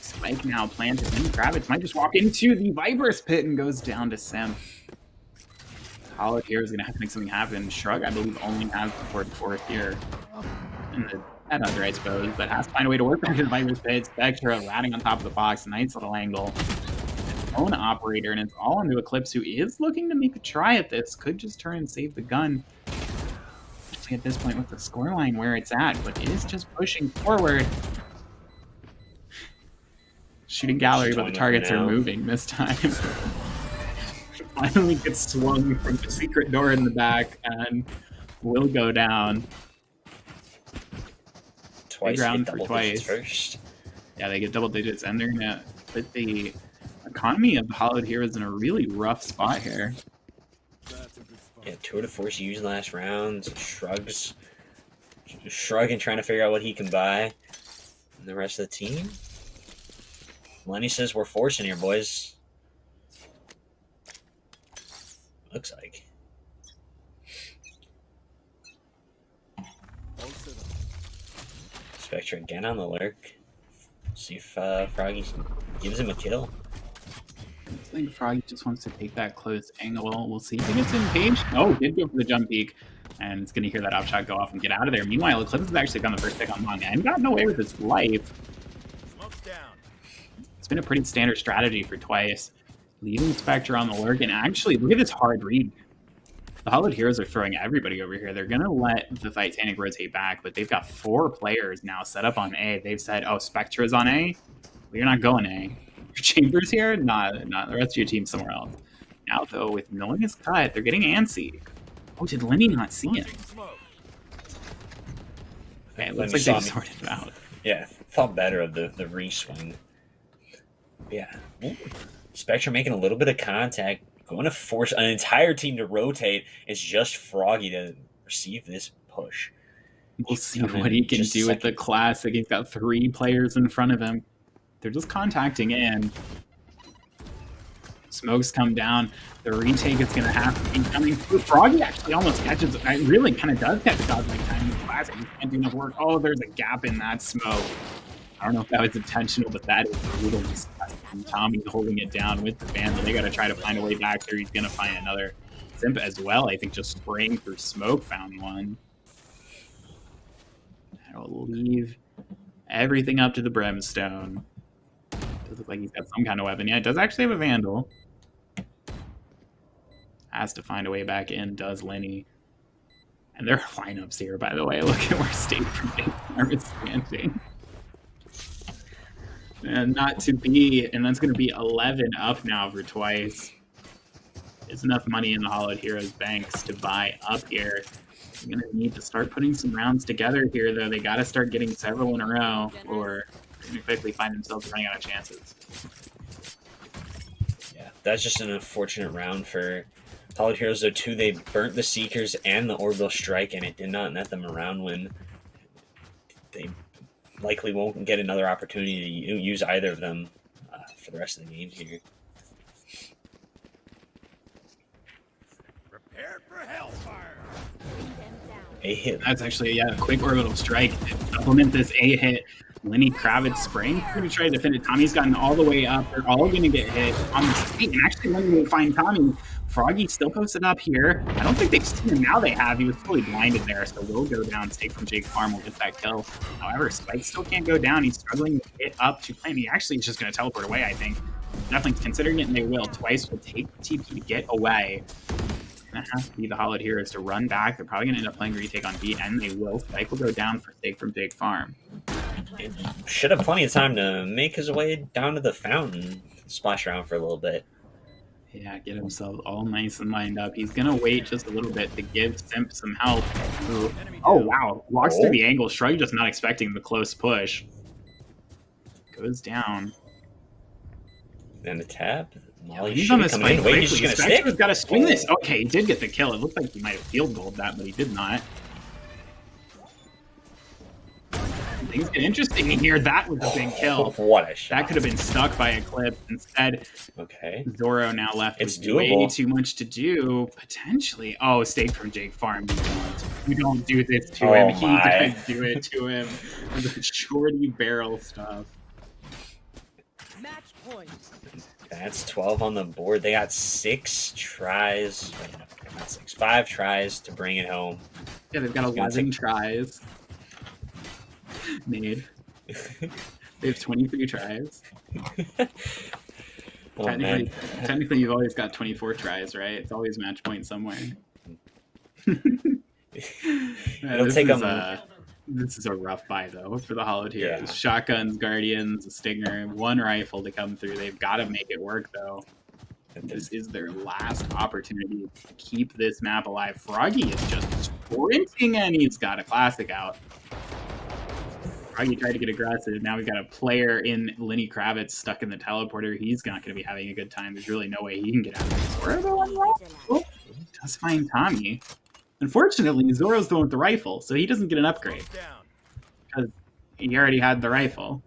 Spike now planted, and Kravitz might just walk into the Viper's Pit and goes down to Simp. Hollowed Heroes is going to have to make something happen. Shrug, I believe, only has the fourth here. And the Headhunter, I suppose, but has to find a way to work back to the Viper's Pit. Spectre ratting on top of the box, nice little angle. Own operator, and it's all into Eclipse, who is looking to make a try at this. Could just turn and save the gun at this point with the scoreline where it's at, but is just pushing forward. Shooting gallery, but the targets are moving this time. Finally gets swung from the secret door in the back and will go down. Twice round for Twice first. Yeah, they get double digits, and they're gonna put the Economy of Hollowed Heroes in a really rough spot here. Yeah, Tour de Force used last round. Shrugging, trying to figure out what he can buy. And the rest of the team. Lenny says we're forcing here, boys. Looks like. Spectre again on the lurk. See if Froggy gives him a kill. I think Froggy just wants to take that close angle. We'll see if he gets in page. Oh, did go for the jump peek. And it's going to hear that op shot go off and get out of there. Meanwhile, Eclipse has actually gotten the first pick on Manga and gotten away with his life. It's been a pretty standard strategy for Twice. Leaving Spectre on the lurk, and actually, look at this hard read. The Hollowed Heroes are throwing everybody over here. They're going to let the Titanic rotate back, but they've got 4 players now set up on A. They've said, oh, Spectra's on A? Well, you're not going A. Your Chambers here? Not the rest of your team somewhere else. Now, though, with Noise cut, they're getting antsy. Oh, did Lenny not see it? Okay, it looks like they've sorted it out. Yeah, thought better of the re-swing. Yeah. Ooh. Spectra making a little bit of contact, going to force an entire team to rotate. It's just Froggy to receive this push. We'll see what he can do with the Classic. He's got 3 players in front of him. They're just contacting in. Smokes come down. The retake is going to have to be coming through. Froggy actually almost catches it. It really kind of does catch Cosmic Time in the Classic. He can't do enough work. Oh, there's a gap in that smoke. I don't know if that was intentional, but that is brutal. Tommy holding it down with the Vandal. They got to try to find a way back there. He's going to find another Simp as well. I think just spraying through smoke found one. That'll leave everything up to the Brimstone. Does look like he's got some kind of weapon. Yeah, it does actually have a Vandal. Has to find a way back in, does Lenny. And their lineups here, by the way. Look at where State from Big Farm is standing. And not to be, and that's going to be 11 up now for Twice. There's enough money in the Hollowed Heroes banks to buy up here. They're going to need to start putting some rounds together here, though. They got to start getting several in a row, or they're going to quickly find themselves running out of chances. Yeah, that's just an unfortunate round for Hollowed Heroes, though, too. They burnt the Seekers and the Orbital Strike, and it did not net them a round win. They likely won't get another opportunity to use either of them for the rest of the games here. Prepare for hellfire. A hit. That's actually, a quick Orbital Strike to supplement this A hit. Lenny Kravitz spraying. Going to try to defend it. Tommy's gotten all the way up. They're all going to get hit on the state. And actually, Lenny will find Tommy. Froggy still posted up here. I don't think they've seen him. Now they have. He was fully blinded there, so will go down. Stake from Jake Farm will get that kill. However, Spike still can't go down. He's struggling to get up to plan. He actually is just going to teleport away, I think. Definitely considering it, and they will. Twice will take TP to get away. Going to have to be the Hollowed Heroes to run back. They're probably going to end up playing retake on B, and they will. Spike will go down for Stake from Jake Farm. It should have plenty of time to make his way down to the fountain, splash around for a little bit. Yeah, get himself all nice and lined up. He's going to wait just a little bit to give Simp some help. Ooh. Oh, wow. Walks through the angle. Shrug just not expecting the close push. Goes down. And the tap. Molly he's on the spike quickly. He's just Spectra's got to swing this. Okay, he did get the kill. It looked like he might have field goaled that, but he did not. Things get interesting in here. That was a big kill. What a shot. That could have been stuck by Eclipse. Instead, okay. Zoro now left It's with doable. way too much to do. Potentially. Oh, Stake from Jake Farm. You don't do this to him. He does do it to him. The shorty barrel stuff. Match point. That's 12 on the board. They got 6 tries. Wait, no, not 6. 5 tries to bring it home. Yeah, they've got 11 tries made. They have 23 tries. Oh, man. Technically, you've always got 24 tries, right? It's always match point somewhere. It'll take them. This is a rough buy, though, for the Hollowed Heroes. Yeah. Shotguns, Guardians, a Stinger, 1 rifle to come through. They've got to make it work, though. This is their last opportunity to keep this map alive. Froggy is just sprinting, and he's got a Classic out. Froggy tried to get aggressive. Now we've got a player in Lenny Kravitz stuck in the teleporter. He's not going to be having a good time. There's really no way he can get out of this. Oh, does find Tommy. Unfortunately, Zoro's the one with the rifle, so he doesn't get an upgrade. Because he already had the rifle.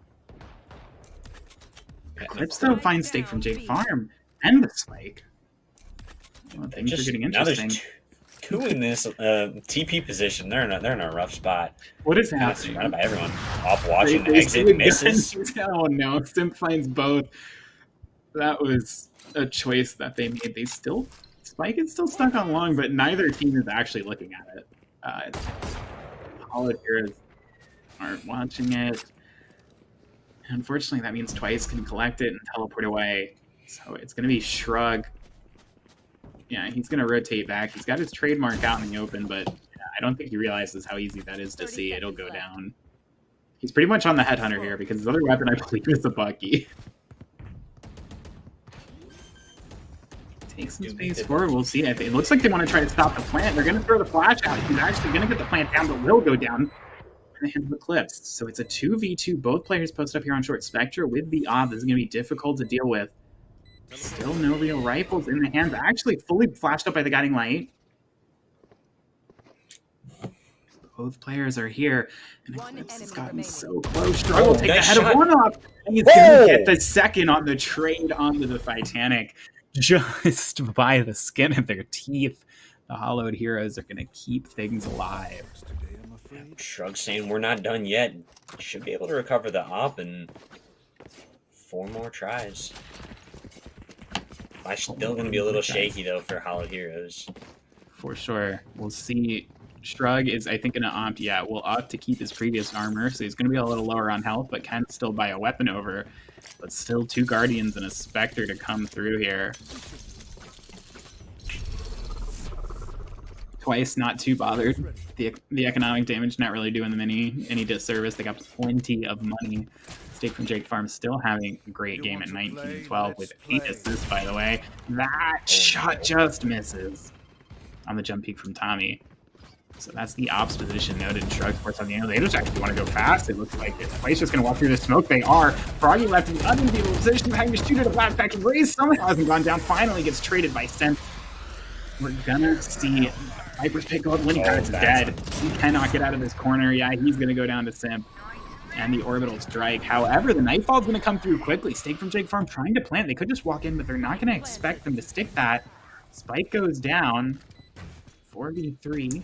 Eclipse, though, finds Stake from Jake Farm and the Spike. Well, things are getting interesting. Now there's 2 in this TP position. They're in a rough spot. What is That's happening? surrounded by everyone. Off watching the They exit see misses. Oh no, Simp finds both. That was a choice that they made. Spike is still stuck on long, but neither team is actually looking at it. Hollowed Heroes aren't watching it. Unfortunately, that means Twice can collect it and teleport away. So it's going to be Shrug Yeah, he's going to rotate back. He's got his trademark out in the open, but I don't think he realizes how easy that is to 30 see. It'll seconds go left. down. He's pretty much on the headhunter here because his other weapon, I believe, is a Bucky. Take some space forward. We'll see. It looks like they want to try to stop the plant. They're going to throw the flash out. He's actually going to get the plant down, but will go down in the hands of Eclipse. So it's a 2v2. Both players post up here on short. Spectre with the Ob. This is going to be difficult to deal with. Still no real rifles in the hands. Actually fully flashed up by the guiding light. Both players are here. And One Eclipse has enemy gotten remaining. so close. Struggle take nice the head shot. of one off. And he's going to get the second on the trade onto the Titanic. Just by the skin of their teeth. The Hollowed Heroes are going to keep things alive. Shrug saying we're not done yet. Should be able to recover the op in 4 more tries. I'm still going to be a little shaky, though, for Hollowed Heroes. For sure. We'll see. Shrug is, I think, going to opt. Yeah, will opt to keep his previous armor, so he's going to be a little lower on health, but can still buy a weapon over. But still 2 Guardians and a Spectre to come through here. Twice, not too bothered. The economic damage not really doing them any disservice. They got plenty of money. Stake from Jake Farm still having a great game at 19-12 with 8 assists, by the way. That shot just misses on the jump peek from Tommy. So that's the ops position noted in Shrug Sports on the end. They just actually want to go fast. It looks like Twice just going to walk through the smoke. They are. Froggy left in the unenviable position, having to shoot at a Black Faction. Raze somehow hasn't gone down. Finally gets traded by Sense. We're going to see Viper's pick go up. Winning Pirates is dead. He cannot get out of this corner. Yeah, he's going to go down to Simp. And the orbital strike. However, the Nightfall's going to come through quickly. Stake from Jake Farm trying to plant. They could just walk in, but they're not going to expect them to stick that. Spike goes down. 4v3.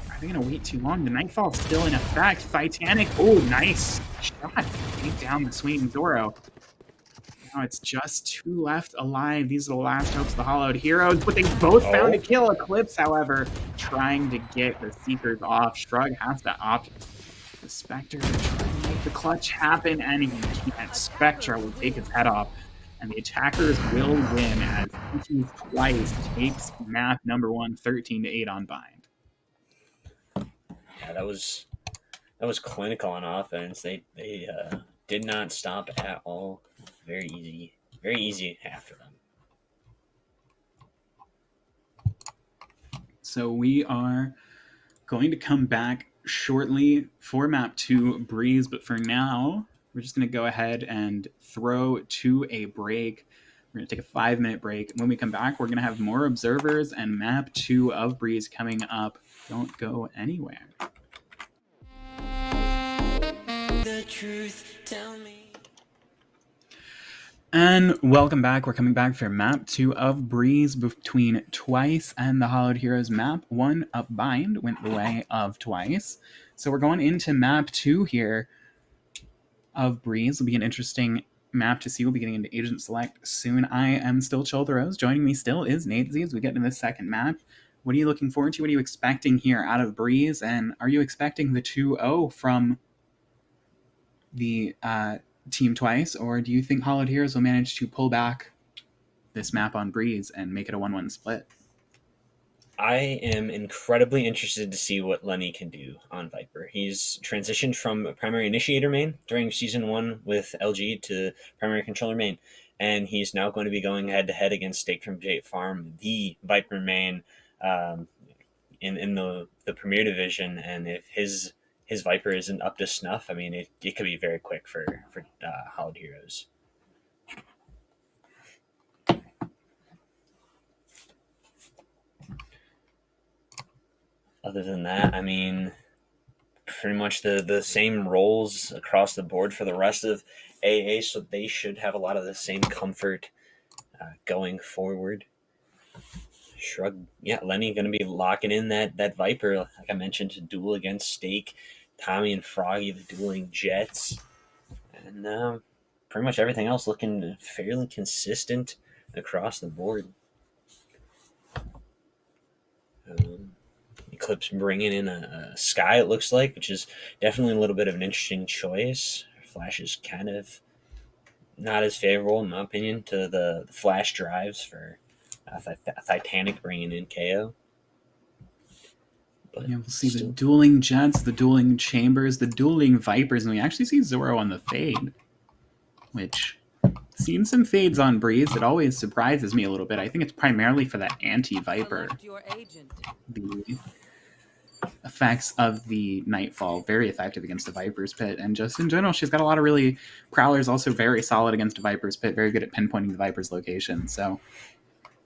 Are they going to wait too long? The Nightfall's still in effect. Titanic. Oh, nice shot. Take down the swinging Zoro. Now it's just 2 left alive. These are the last hopes of the Hollowed Heroes, but they both found a kill. Eclipse, however, trying to get the Seekers off. Shrug has to opt. The Spectre to try to make the clutch happen, and he can't. Spectre will take his head off, and the attackers will win as he twice takes map number 1, 13-8 on Bind. Yeah, that was clinical on offense. They did not stop at all. Very easy after them. So we are going to come back shortly for map 2 Breeze, but for now we're just going to go ahead and throw to a break. We're going to take a 5-minute break. When we come back, we're going to have more observers and map 2 of Breeze coming up. Don't go anywhere. The truth, tell me. And welcome back. We're coming back for map 2 of Breeze between Twice and the Hollowed Heroes. Map 1 of Bind went the way of Twice. So we're going into map 2 here of Breeze. It'll be an interesting map to see. We'll be getting into Agent Select soon. I am still Chill the Rose. Joining me still is Nadesy as we get into the second map. What are you looking forward to? What are you expecting here out of Breeze? And are you expecting the 2-0 from the team Twice, or do you think Hollowed Heroes will manage to pull back this map on Breeze and make it a 1-1 split? I am incredibly interested to see what Lenny can do on Viper. He's transitioned from primary initiator main during season 1 with LG to primary controller main, and he's now going to be going head-to-head against Stake from Jake Farm, the Viper main in the Premier Division, and if his Viper isn't up to snuff, I mean, it could be very quick for Hollowed Heroes. Other than that, I mean, pretty much the same roles across the board for the rest of AA, so they should have a lot of the same comfort going forward. Shrug, yeah, Lenny going to be locking in that Viper, like I mentioned, to duel against Stake, Tommy and Froggy, the dueling Jets, and pretty much everything else looking fairly consistent across the board. Eclipse bringing in a Sky, it looks like, which is definitely a little bit of an interesting choice. Flash is kind of not as favorable, in my opinion, to the Flash drives for Titanic bringing in KO. But Yeah, we'll see the dueling Jets, the dueling Chambers, the dueling Vipers, and we actually see Zoro on the fade, which seen some fades on Breeze. It always surprises me a little bit. I think it's primarily for that anti-Viper. Select your agent. The effects of the Nightfall, very effective against the Viper's Pit, and just in general, she's got a lot of really Prowler's also very solid against a Viper's Pit, very good at pinpointing the Viper's location. So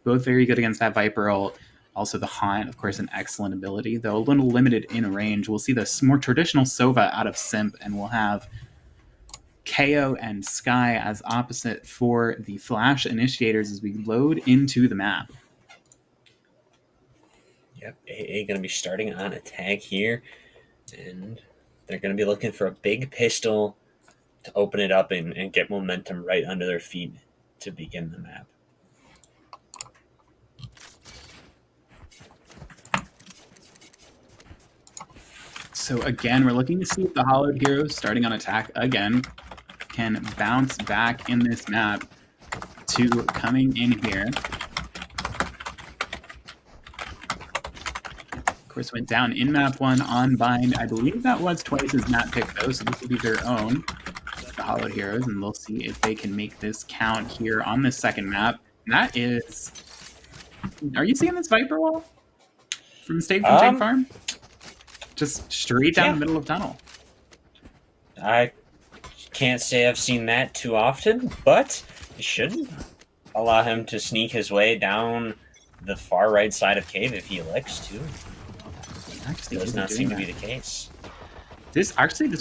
both very good against that Viper ult. Also the Haunt, of course, an excellent ability, though a little limited in range. We'll see this more traditional Sova out of Simp, and we'll have KO and Sky as opposite for the Flash Initiators as we load into the map. Yep, AA going to be starting on attack here, and they're going to be looking for a big pistol to open it up and get momentum right under their feet to begin the map. So again, we're looking to see if the Hollowed Heroes starting on attack again can bounce back in this map to coming in here. Of course, went down in map 1 on Bind. I believe that was Twice's map pick though, so this will be their own, the Hollowed Heroes, and we'll see if they can make this count here on this second map. And that is... Are you seeing this Viper wall from State from Jake Farm? Just straight down the middle of tunnel. I can't say I've seen that too often, but it shouldn't allow him to sneak his way down the far right side of cave if he elects to. Actually, Does not seem to be the case. This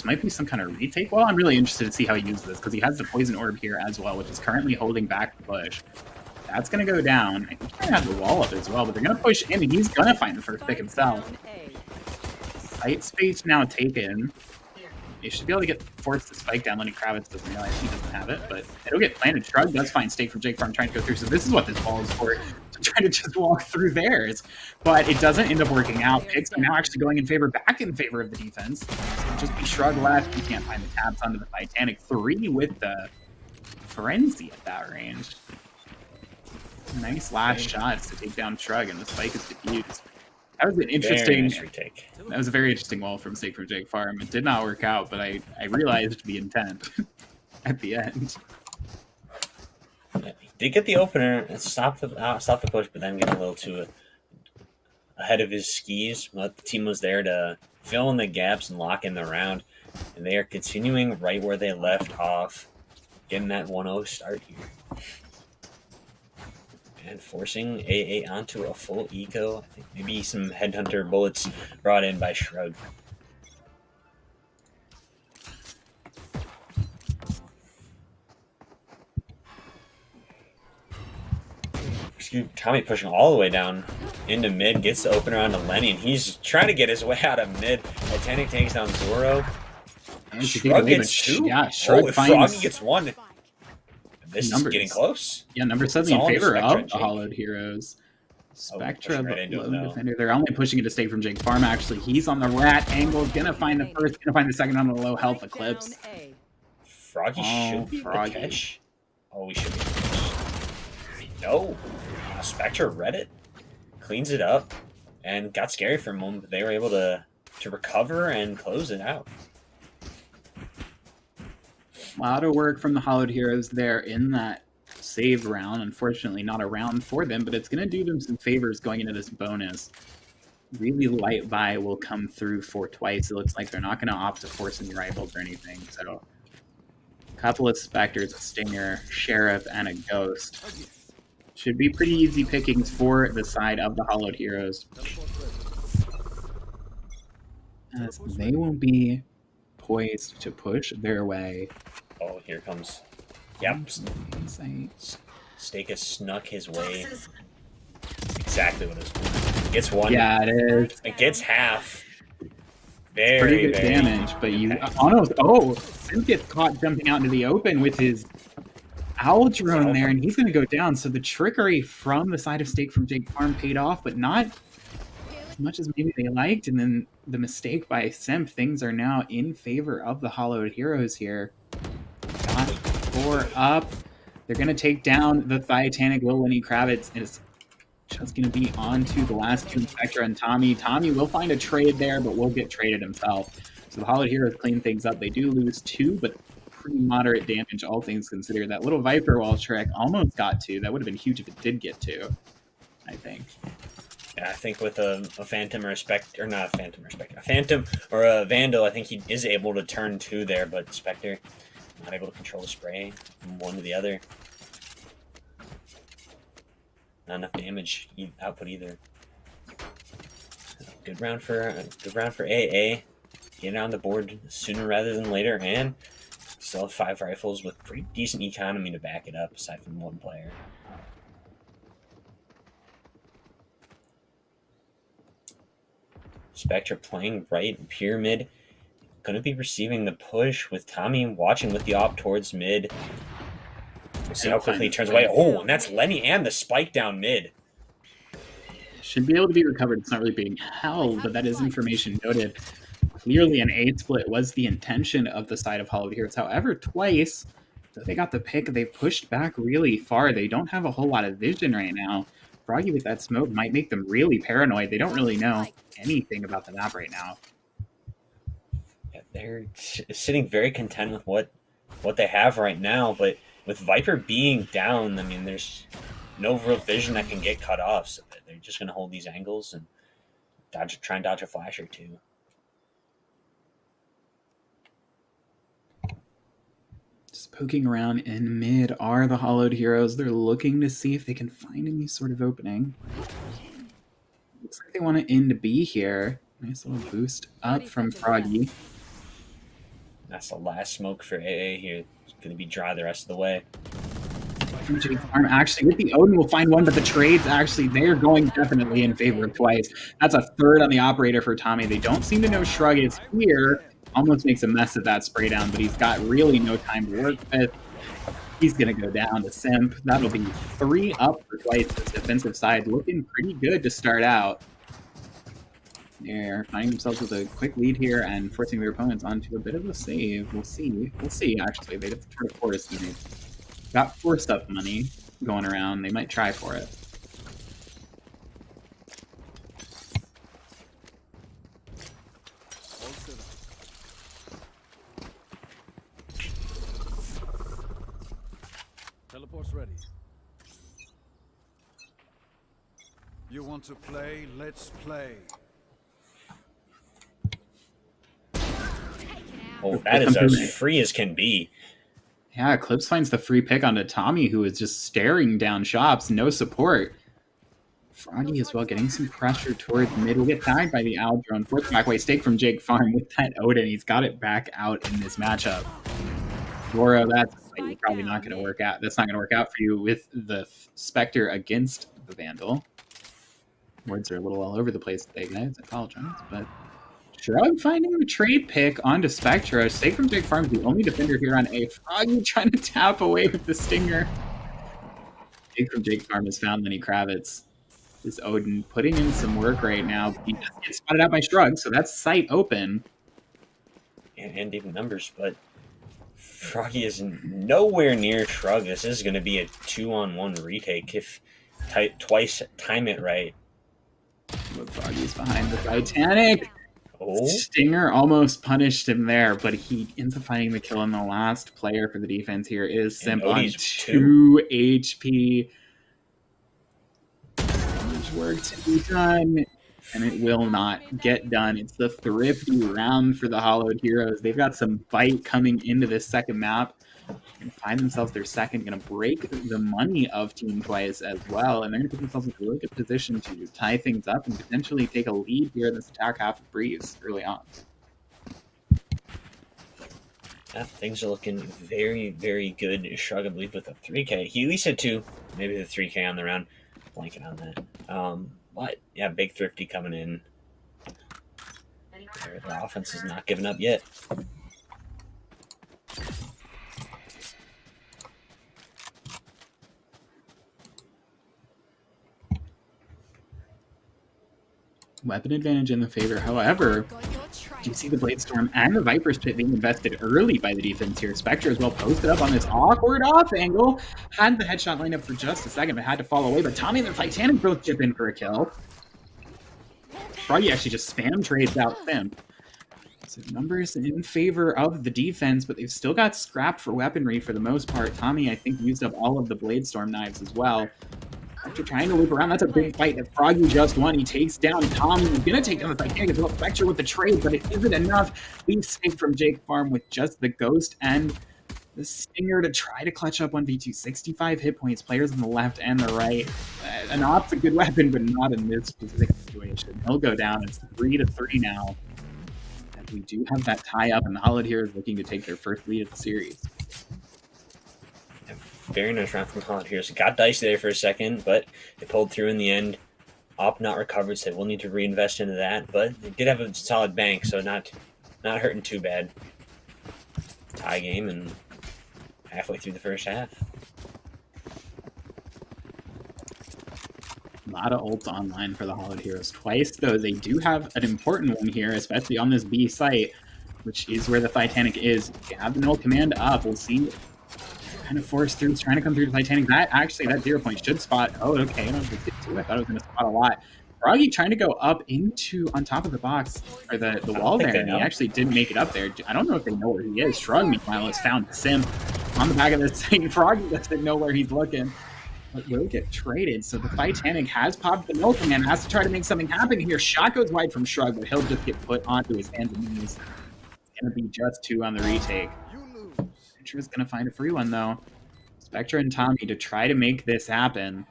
might be some kind of retake. Well, I'm really interested to see how he uses this because he has the poison orb here as well, which is currently holding back the push. That's going to go down. I think he's going to have the wall up as well, but they're going to push in, and he's going to find the first pick himself. Light space now taken. They should be able to get force the spike down. Lenny Kravitz doesn't realize he doesn't have it, but it'll get planted. Shrug does find Stake from Jake Farm trying to go through, so this is what this ball is for, to try to just walk through theirs. But it doesn't end up working out. Picks are now actually going back in favor of the defense. So just be Shrug left. You can't find the taps onto the Titanic. 3 with the Frenzy at that range. Nice last shots to take down Shrug, and the spike is defused. That was an interesting retake. That was a very interesting wall from Stake from Jake Farm. It did not work out, but I realized the intent at the end. Yeah, he did get the opener and stop the push, but then get a little too ahead of his skis. But the team was there to fill in the gaps and lock in the round, and they are continuing right where they left off, getting that 1-0 start here. And forcing AA onto a full eco. I think maybe some headhunter bullets brought in by Shrug. Tommy pushing all the way down into mid, gets the opener onto Lenny, and he's trying to get his way out of mid. Titanic takes down Zoro. Shrug gets 2. Yeah, Shrug finds... Froggy gets 1. This is getting close. Yeah, number 7 in favor of the Hollowed Heroes. Spectra, low defender. They're only pushing it to Stake from Jake Farm, actually. He's on the rat angle. Gonna find the first, gonna find the second on the low health Eclipse. Froggy should be the catch. Oh, we should be the catch. No. Spectra read it. Cleans it up. And got scary for a moment, but they were able to recover and close it out. A lot of work from the Hollowed Heroes there in that save round. Unfortunately, not a round for them, but it's going to do them some favors going into this bonus. Really light buy will come through for Twice. It looks like they're not going to opt to force any rifles or anything. So, a couple of Spectres, a Stinger, Sheriff, and a Ghost. Should be pretty easy pickings for the side of the Hollowed Heroes. As they will be poised to push their way. Oh, here comes. Yep. Stake has snuck his way. Exactly what it's doing. Gets 1. Yeah, it is. It gets half. Pretty good damage, but you Sim gets caught jumping out into the open with his Owl drone there, and he's going to go down. So the trickery from the side of Stake from Jake Farm paid off, but not as much as maybe they liked. And then the mistake by Simp, things are now in favor of the Hollowed Heroes here. Got 4 up. They're going to take down the Titanic. Will Lenny Kravitz is just going to be on to the last two, Spectra and Tommy. Tommy will find a trade there, but will get traded himself. So the Hollowed Heroes clean things up. They do lose 2, but pretty moderate damage, all things considered. That little Viper Wall trick almost got 2. That would have been huge if it did get 2, I think. Yeah, I think with a Phantom or a Spectre, or not a Phantom or a Spectre, a Phantom or a Vandal, I think he is able to turn 2 there, but Spectre not able to control the spray from one to the other. Not enough damage output either. Good round for AA. Get on the board sooner rather than later, and still have 5 rifles with pretty decent economy to back it up, aside from one player. Spectre playing right, Pyramid. Going to be receiving the push with Tommy watching with the op towards mid. We'll see how quickly he turns away. Oh, and that's Lenny and the spike down mid. Should be able to be recovered. It's not really being held, but that is information noted. Clearly an A split was the intention of the side of Hollowed Heroes. However, twice they got the pick, they pushed back really far. They don't have a whole lot of vision right now. Froggy with that smoke might make them really paranoid. They don't really know anything about the map right now. Yeah, they're sitting very content with what they have right now, but with Viper being down, I mean, there's no real vision that can get cut off, so they're just going to hold these angles and try and dodge a flash or two. Just poking around in mid are the Hollowed Heroes. They're looking to see if they can find any sort of opening. Looks like they want to end B here. Nice little boost up from Froggy. That's the last smoke for AA here. It's going to be dry the rest of the way. Farm actually with the Odin will find one, but the trades actually they're going definitely in favor of Twice. That's a third on the operator for Tommy. They don't seem to know Shrug is here. Almost makes a mess of that spray down, but he's got really no time to work with. He's gonna go down to Simp. That'll be 3 up for Twice's defensive side, looking pretty good to start out. They're finding themselves with a quick lead here and forcing their opponents onto a bit of a save. We'll see. We'll see, actually. They've tried to force. They've got forced up money going around. They might try for it. Teleport's ready. You want to play? Let's play. Oh, that is as free as can be. Yeah, Eclipse finds the free pick onto Tommy, who is just staring down shops, no support. Froggy as well, getting some pressure towards mid. Will get tagged by the Owl drone. Fourth back way stake from Jake Farm with that Odin. He's got it back out in this matchup. Goro, that's probably not going to work out. That's not going to work out for you with the Spectre against the Vandal. Words are a little all over the place today, guys. I apologize, but Shrug finding the trade pick onto Spectra. Stake from Jake Farm is the only defender here on A. Froggy trying to tap away with the Stinger. Stake from Jake Farm has found Lenny Kravitz. This Odin putting in some work right now. He just gets spotted out by Shrug, so that's sight open. And even numbers, but Froggy is nowhere near Shrug. This is going to be a 2-on-1 retake if Twice time it right. But Froggy's behind the Titanic. Oh, Stinger almost punished him there, but he ends up finding the kill. And the last player for the defense here is Simp on 2 HP. Much work to be done, and it will not get done. It's the thrifty round for the Hollowed Heroes. They've got some bite coming into this second map and find themselves their second, going to break the money of Team Twice as well, and they're going to put themselves in a really good position to tie things up and potentially take a lead here in this attack half of Breeze early on. yeah, things are looking very, very good. Shrug, I believe, with a 3K. He at least had 2, maybe the 3K on the round. Blanking on that. But yeah, big thrifty coming in. Their offense is not giving up yet. weapon advantage in the favor. However, you see the Blade Storm and the Viper's Pit being invested early by the defense here. Spectre as well posted up on this awkward off angle. Had the headshot lined up for just a second, but had to fall away. But Tommy and the Titanic both chip in for a kill. Froggy actually just spam trades out Simp. So numbers in favor of the defense, but they've still got scrapped for weaponry for the most part. Tommy, I think, used up all of the Blade Storm knives as well. After trying to loop around, that's a big fight that Froggy just won. He takes down Tommy. He's going to take down the Titanic as well. Spectre with the trade, but it isn't enough. Being safe from Jake Farm with just the Ghost and the Stinger to try to clutch up 1v2. 65 hit points, players on the left and the right. An op's a good weapon, but not in this specific situation. He'll go down. It's 3-3 now. And we do have that tie up, and the Hollowed Heroes looking to take their first lead of the series. Very nice round from Hollowed Heroes. Got dicey there for a second, but they pulled through in the end. Op not recovered, so we'll need to reinvest into that. But they did have a solid bank, so not hurting too bad. Tie game and halfway through the first half. A lot of ults online for the Hollowed Heroes twice, though they do have an important one here, especially on this B site, which is where the Titanic is. They have the null command up. We'll see. Kind of force through, trying to come through to Titanic. That 0 point should spot. Oh, okay. I don't think it did too. I thought it was going to spot a lot. Froggy trying to go up on top of the box, or the wall there, and he actually did make it up there. I don't know if they know where he is. Shrug, meanwhile, has found Simp on the back of this thing. Froggy doesn't know where he's looking, but will get traded. So the Titanic has popped the null command, has to try to make something happen here. Shot goes wide from Shrug, but he'll just get put onto his hands and knees. It's going to be just 2 on the retake. Is going to find a free one, though. Spectre and Tommy to try to make this happen.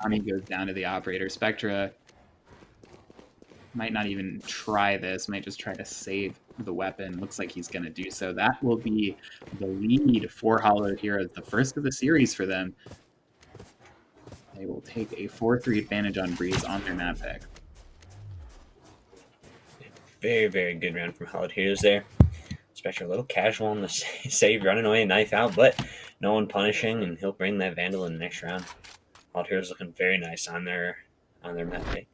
Tommy goes down to the operator. Spectre might not even try this, might just try to save the weapon. Looks like he's going to do so. That will be the lead for Hollowed Heroes, the first of the series for them. They will take a 4-3 advantage on Breeze on their map pick. Very, very good round from Hollowed Heroes there. Spectre a little casual on the save, running away, knife out, but no one punishing, and he'll bring that Vandal in the next round. Hollowed Heroes looking very nice on their map pick.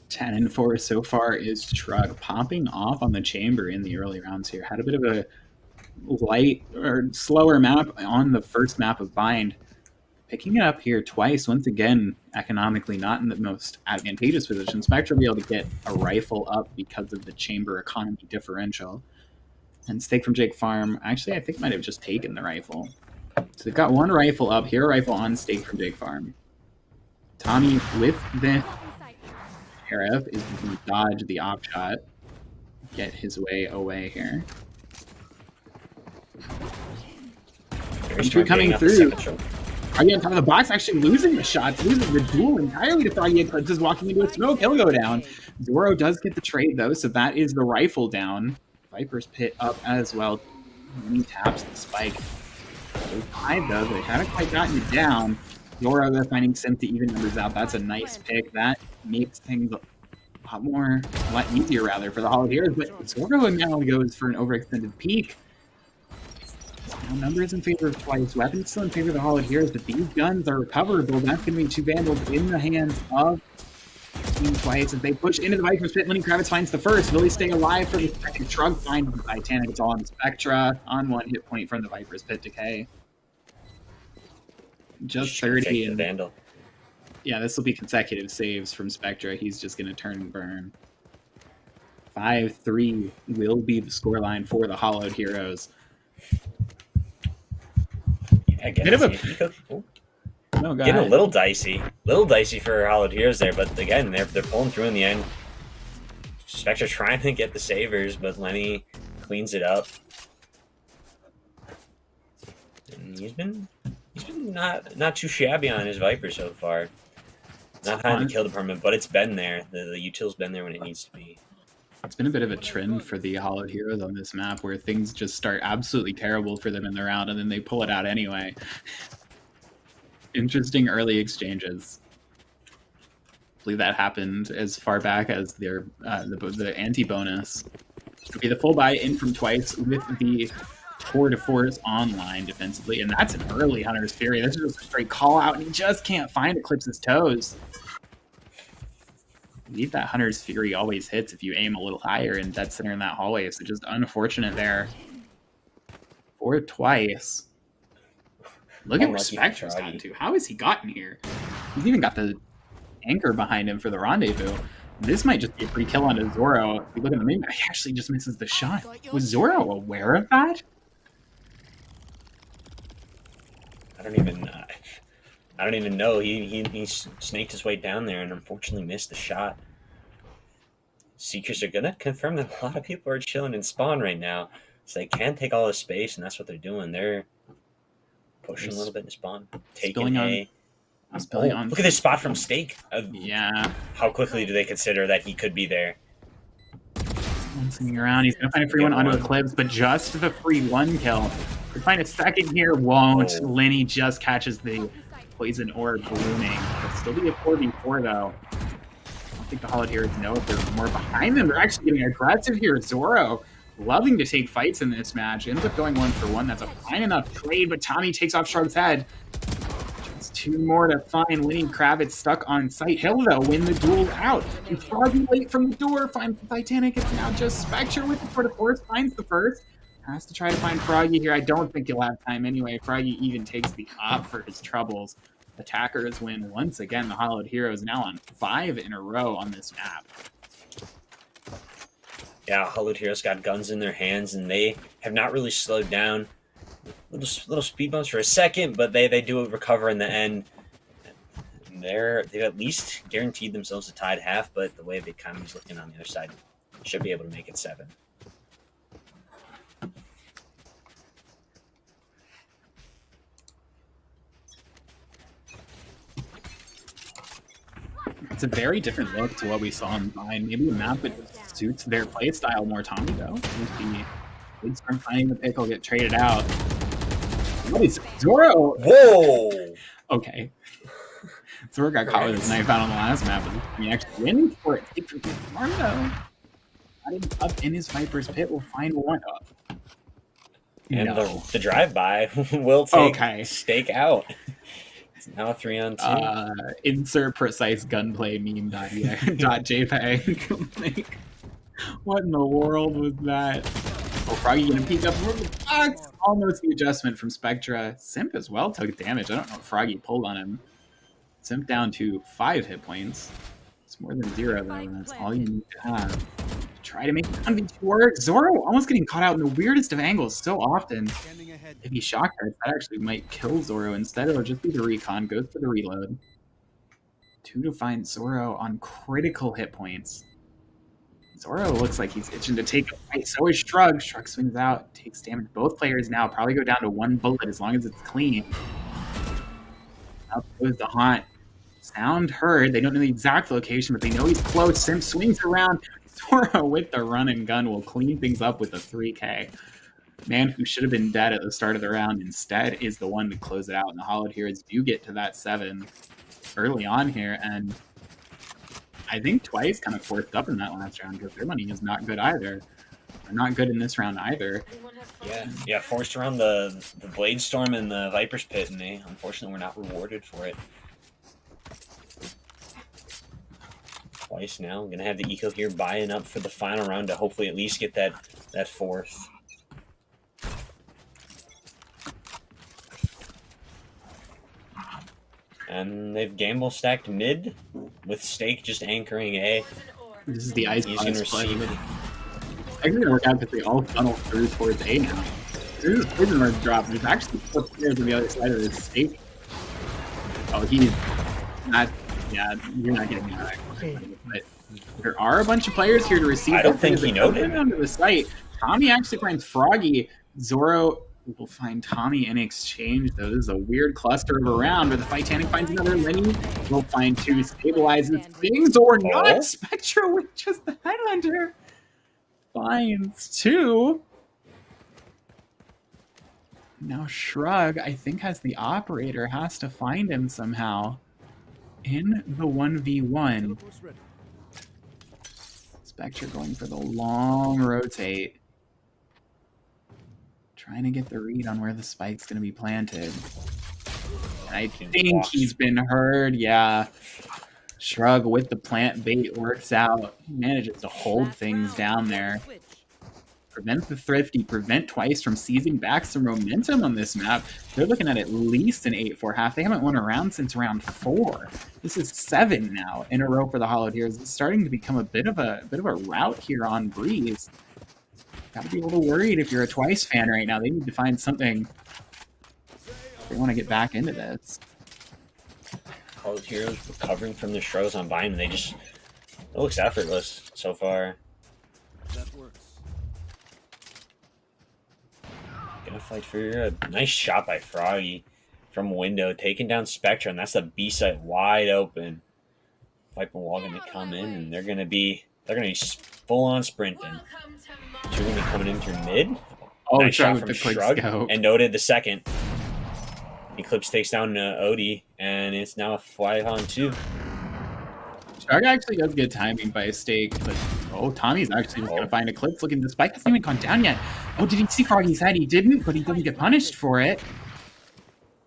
Ten and 4 so far is Shrug popping off on the chamber in the early rounds here. Had a bit of a light or slower map on the first map of Bind. Picking it up here twice, once again, economically not in the most advantageous position. Spectre will be able to get a rifle up because of the chamber economy differential. And Stake from Jake Farm, actually, I think might have just taken the rifle. So they've got one rifle up, hero rifle on Stake from Jake Farm. Tommy with the Sheriff is going to dodge the op shot, get his way away here. Entry coming through. Froggy on top of the box, actually losing the shots, losing the duel entirely to Froggy Eclipse, is walking into a smoke. He'll go down. Zoro does get the trade, though, so that is the rifle down. Viper's Pit up as well. He taps the spike. They tied, though. They haven't quite gotten it down. Zoro, they're finding Simp to even numbers out. That's a nice pick. That makes things a lot easier, rather, for the Hollowed Heroes. But Zoro now goes for an overextended peek. Now numbers in favor of twice, weapons still in favor of the Hollowed Heroes, but these guns are recoverable. That's going to be 2 Vandals in the hands of Team Twice as they push into the Viper's Pit. Lenny Kravitz finds the first. Will he stay alive for the second? Shrug finds the Titanic. It's all on Spectra on 1 hit point from the Viper's Pit decay. Just 30 and Vandal. Yeah, this will be consecutive saves from Spectra. He's just going to turn and burn. 5-3 will be the scoreline for the Hollowed Heroes. Getting a little dicey for Hollowed Heroes there, but again, they're pulling through in the end. Spectre trying to get the savers, but Lenny cleans it up. And he's been not too shabby on his Viper so far. Not high in the kill department, but it's been there. The util's been there when it needs to be. It's been a bit of a trend for the Hollowed Heroes on this map where things just start absolutely terrible for them in the round and then they pull it out anyway. Interesting early exchanges. believe that happened as far back as their the anti-bonus. It'll be the full buy in from Twice with the Tour de Force online defensively, and that's an early Hunter's Fury. This is just a straight call out, and he just can't find Eclipse's toes. I believe that Hunter's Fury always hits if you aim a little higher and dead center in that hallway, so just unfortunate there for Twice. Look at where Unlucky Spectre's for gotten Froggy. to. How has he gotten here? He's even got the anchor behind him for the rendezvous. This might just be a free kill onto Zoro. If you look at the map, he actually just misses the shot. Was Zoro aware of that? I don't even know. He snaked his way down there and unfortunately missed the shot. Seekers are gonna confirm that a lot of people are chilling in spawn right now, so they can take all the space, and that's what they're doing. They're pushing a little bit in spawn, taking Spilling on- A. Spilling on. Look at this spot from Stake. Yeah. How quickly do they consider that he could be there? One swinging around. He's going to find a free one onto Eclipse, but just the free one kill. Could find a second here. Won't. Oh. Lenny just catches the poison orb blooming. It'll still be a 4v4, though. I don't think the Hollowed Heroes know if there's more behind them. They're actually getting aggressive here. Zoro loving to take fights in this match. Ends up going 1-for-1. That's a fine enough trade, but Tommy takes off Shark's head. Just two more to find. Lenny Kravitz stuck on site. He'll, though, win the duel out. And Froggy late from the door. Finds the Titanic. It's now just Spectre with the Tour de Force. Finds the first. Has to try to find Froggy here. I don't think he'll have time anyway. Froggy even takes the op for his troubles. Attackers win once again. The Hollowed Heroes now on 5 in a row on this map. Yeah, Hollowed Heroes got guns in their hands, and they have not really slowed down. Little speed bumps for a second, but they do recover in the end. They've at least guaranteed themselves a tied half, but the way the economy's looking on the other side, should be able to make it 7. It's a very different look to what we saw in Vine. Maybe a map that just suits their playstyle more. Tommy, though, seems to be big from finding the pick. Will get traded out. What is Zoro? Whoa! Okay. Zoro got caught with his knife out on the last map. He actually wins for it. Take from Marno. Up in his Viper's Pit will find one up. And No. the drive-by will take Okay. Stake out. It's now a 3-on-2. Insert precise gunplay meme.jpg. Like, what in the world was that? Oh, Froggy gonna peek up from the box. Almost the adjustment from Spectra. Simp as well took damage. I don't know if Froggy pulled on him. Simp down to 5 hit points. It's more than 0 though, and that's all you need to have. Try to make the 1v2 work. Zoro almost getting caught out in the weirdest of angles so often. Standing ahead. If he shock darts, that actually might kill Zoro. Instead, it'll just be the recon. Goes for the reload. 2 to find Zoro on critical hit points. Zoro looks like he's itching to take a fight. So is Shrug. Shrug swings out, takes damage. Both players now probably go down to 1 bullet as long as it's clean. Up goes the Haunt. Sound heard. They don't know the exact location, but they know he's close. Simp swings around. Zoro with the run and gun will clean things up with a 3K. Man who should have been dead at the start of the round instead is the one to close it out. And the Hollowed Heroes do get to that 7 early on here. And I think Twice kind of forced up in that last round because their money is not good either. They're not good in this round either. Yeah, forced around the Blade Storm and the Viper's Pit, and they unfortunately were not rewarded for it. Twice now. I'm gonna have the Eco here buying up for the final round to hopefully at least get that 4th. And they've gamble stacked mid with Stake just anchoring A. This is the Ice He's gonna Bonus play. receive it. It's actually going to work out because they all funnel through towards A now. As soon as Poison Orb drops, there's actually 4 players on the other side of this state. Oh, he's not. Yeah, you're not getting that. But there are a bunch of players here to receive. I don't that think as they he come noted. in onto the site. Tommy actually finds Froggy. Zoro will find Tommy in exchange, though. This is a weird cluster of a round where the Titanic finds another. Lenny will find 2, stabilizes things or not. Oh. Spectra with just the Highlander finds 2. Now Shrug, I think, has the operator, has to find him somehow. in the 1v1. Teleport's ready. Spectre going for the long rotate. Trying to get the read on where the spike's going to be planted. And I think he's been heard. Yeah. Shrug with the plant bait works out. Manages to hold things down there. Prevent the Thrifty, prevent Twice from seizing back some momentum on this map. They're looking at least an 8-4 half. They haven't won a round since round 4. This is 7 now in a row for the Hollowed Heroes. It's starting to become a bit of a rout here on Breeze. Gotta be a little worried if you're a Twice fan right now. They need to find something if they want to get back into this. Hollowed Heroes recovering from the Shrows on Vine, and it looks effortless so far. That works. Gonna fight for a nice shot by Froggy from window, taking down Spectre, and that's the B site wide open. Viper Wall gonna come in, and they're gonna be full on sprinting. Two gonna be coming in through mid. Oh, Nice Shrug shot with from the quick Shrug, scope. and noted the second. Eclipse takes down Odie, and it's now a 5-on-2. Shrug actually does good timing by a stake, but Tommy's actually just gonna find Eclipse looking. The spike hasn't even gone down yet. Oh, did he see Froggy's head? He didn't, but he doesn't get punished for it.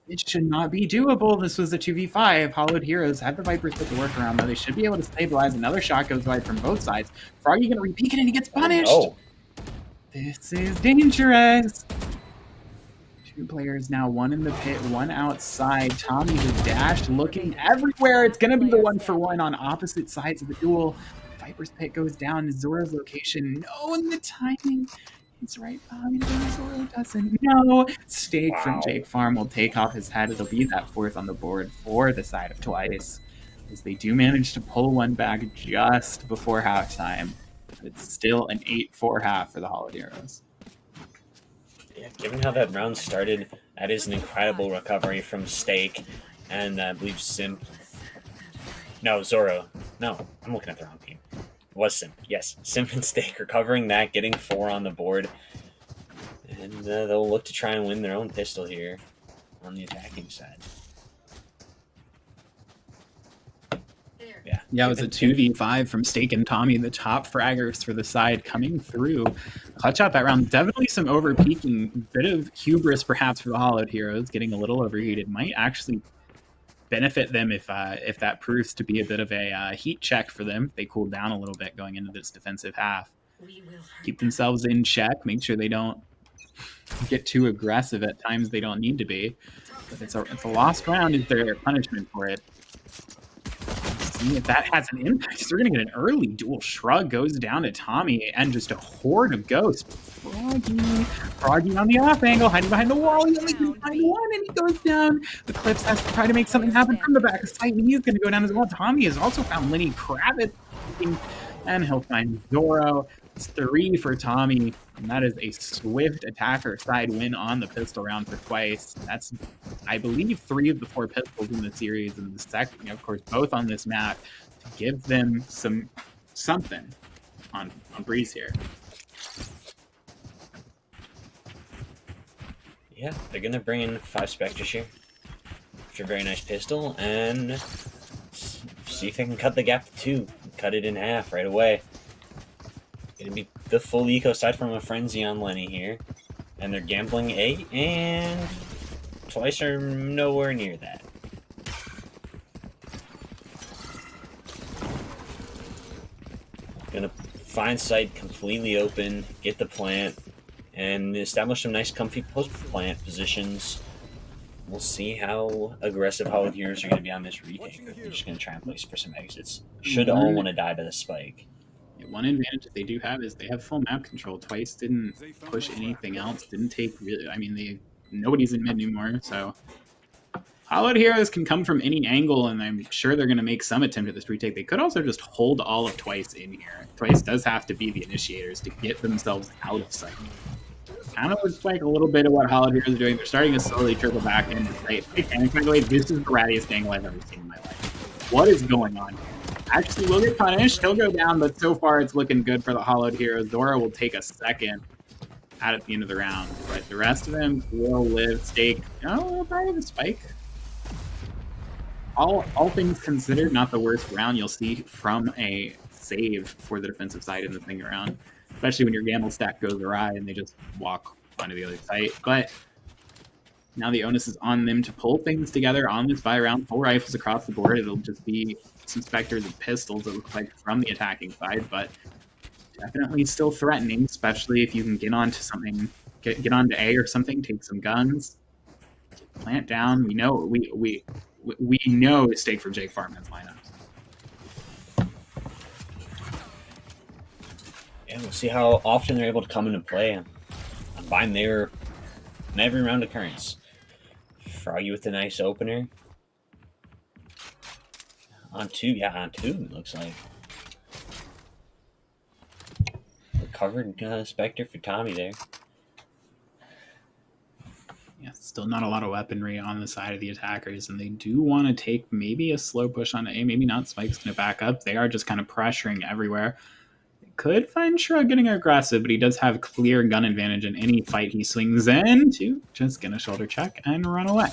It should not be doable. This was a 2v5. Hollowed Heroes had the Vipers put the workaround, though. They should be able to stabilize. Another shot goes wide from both sides. Froggy gonna repeat it, and he gets punished. Oh, This is dangerous. Two players now, one in the pit, one outside. Tommy the dash looking everywhere. It's going to be the 1-for-1 on opposite sides of the duel. Viper's pit goes down. Zora's location. No, and the timing. It's right behind him. Zora doesn't know. Stake from Jake Farm will take off his head. It'll be that 4th on the board for the side of Twice, as they do manage to pull one back just before halftime. It's still an 8-4 half for the Hollowed Heroes. yeah, given how that round started, that is an incredible recovery from Stake, and I believe Simp. No, Zoro. No, I'm looking at the wrong team. It was Simp. Yes, Simp and Stake recovering that, getting 4 on the board, and they'll look to try and win their own pistol here on the attacking side. Yeah, it was a 2v5 from Stake and Tommy, the top fraggers for the side coming through. Clutch out that round. Definitely some over-peaking. Bit of hubris perhaps for the Hollowed Heroes, getting a little overheated. Might actually benefit them if that proves to be a bit of a heat check for them. They cool down a little bit going into this defensive half. Keep themselves in check. Make sure they don't get too aggressive at times they don't need to be. But it's a lost round. Is their punishment for it? See if that has an impact. They're going to get an early dual. Shrug goes down to Tommy, and just a horde of ghosts. Froggy on the off angle, hiding behind the wall. He only can find one, and he goes down. Eclipse has to try to make something happen from the back of sight, and he's going to go down as well. Tommy has also found Lenny Kravitz, and he'll find Zoro. It's 3 for Tommy, and that is a swift attacker side win on the pistol round for Twice. That's, I believe, 3 of the 4 pistols in the series, and the second, of course, both on this map, to give them something on Breeze here. Yeah, they're gonna bring in 5 Spectres here after a very nice pistol, and see if they can cut the gap to 2, cut it in half right away. Gonna be the full eco side from a Frenzy on Lenny here, and they're gambling A, and Twice are nowhere near that. Gonna find site completely open, get the plant, and establish some nice comfy post plant positions. We'll see how aggressive Hollowed Heroes are going to be on this retake. They're just going to try and place for some exits. Should all want to die to the spike. One advantage that they do have is they have full map control. Twice didn't push anything else. Didn't take really. I mean, nobody's in mid anymore. So Hollowed Heroes can come from any angle, and I'm sure they're going to make some attempt at this retake. They could also just hold all of Twice in here. Twice does have to be the initiators to get themselves out of sight. Kind of looks like a little bit of what Hollowed Heroes are doing. They're starting to slowly trickle back into sight. And by the way, this is the rattiest angle I've ever seen in my life. What is going on here? Actually, will get punished. He'll go down, but so far it's looking good for the Hollowed Heroes. Zora will take a second out at the end of the round. But the rest of them will live. Stake. Oh, probably the spike. all things considered, not the worst round you'll see from a save for the defensive side in the thing around, especially when your gamble stack goes awry and they just walk onto the other site. But now the onus is on them to pull things together on this buy round. 4 rifles across the board. It'll just be some Spectres and pistols, it looks like, from the attacking side, but definitely still threatening, especially if you can get onto something, get onto A or something, take some guns, plant down. We know we know Stake from Jake Farman's lineups. Yeah, we'll see how often they're able to come into play on Bind there in every round occurrence. Froggy with a nice opener. On 2, it looks like. Recovered Spectre for Tommy there. Yeah, still not a lot of weaponry on the side of the attackers, and they do want to take maybe a slow push on A, maybe not. Spike's going to back up. They are just kind of pressuring everywhere. They could find Shrug getting aggressive, but he does have clear gun advantage in any fight he swings into. Just going to shoulder check and run away.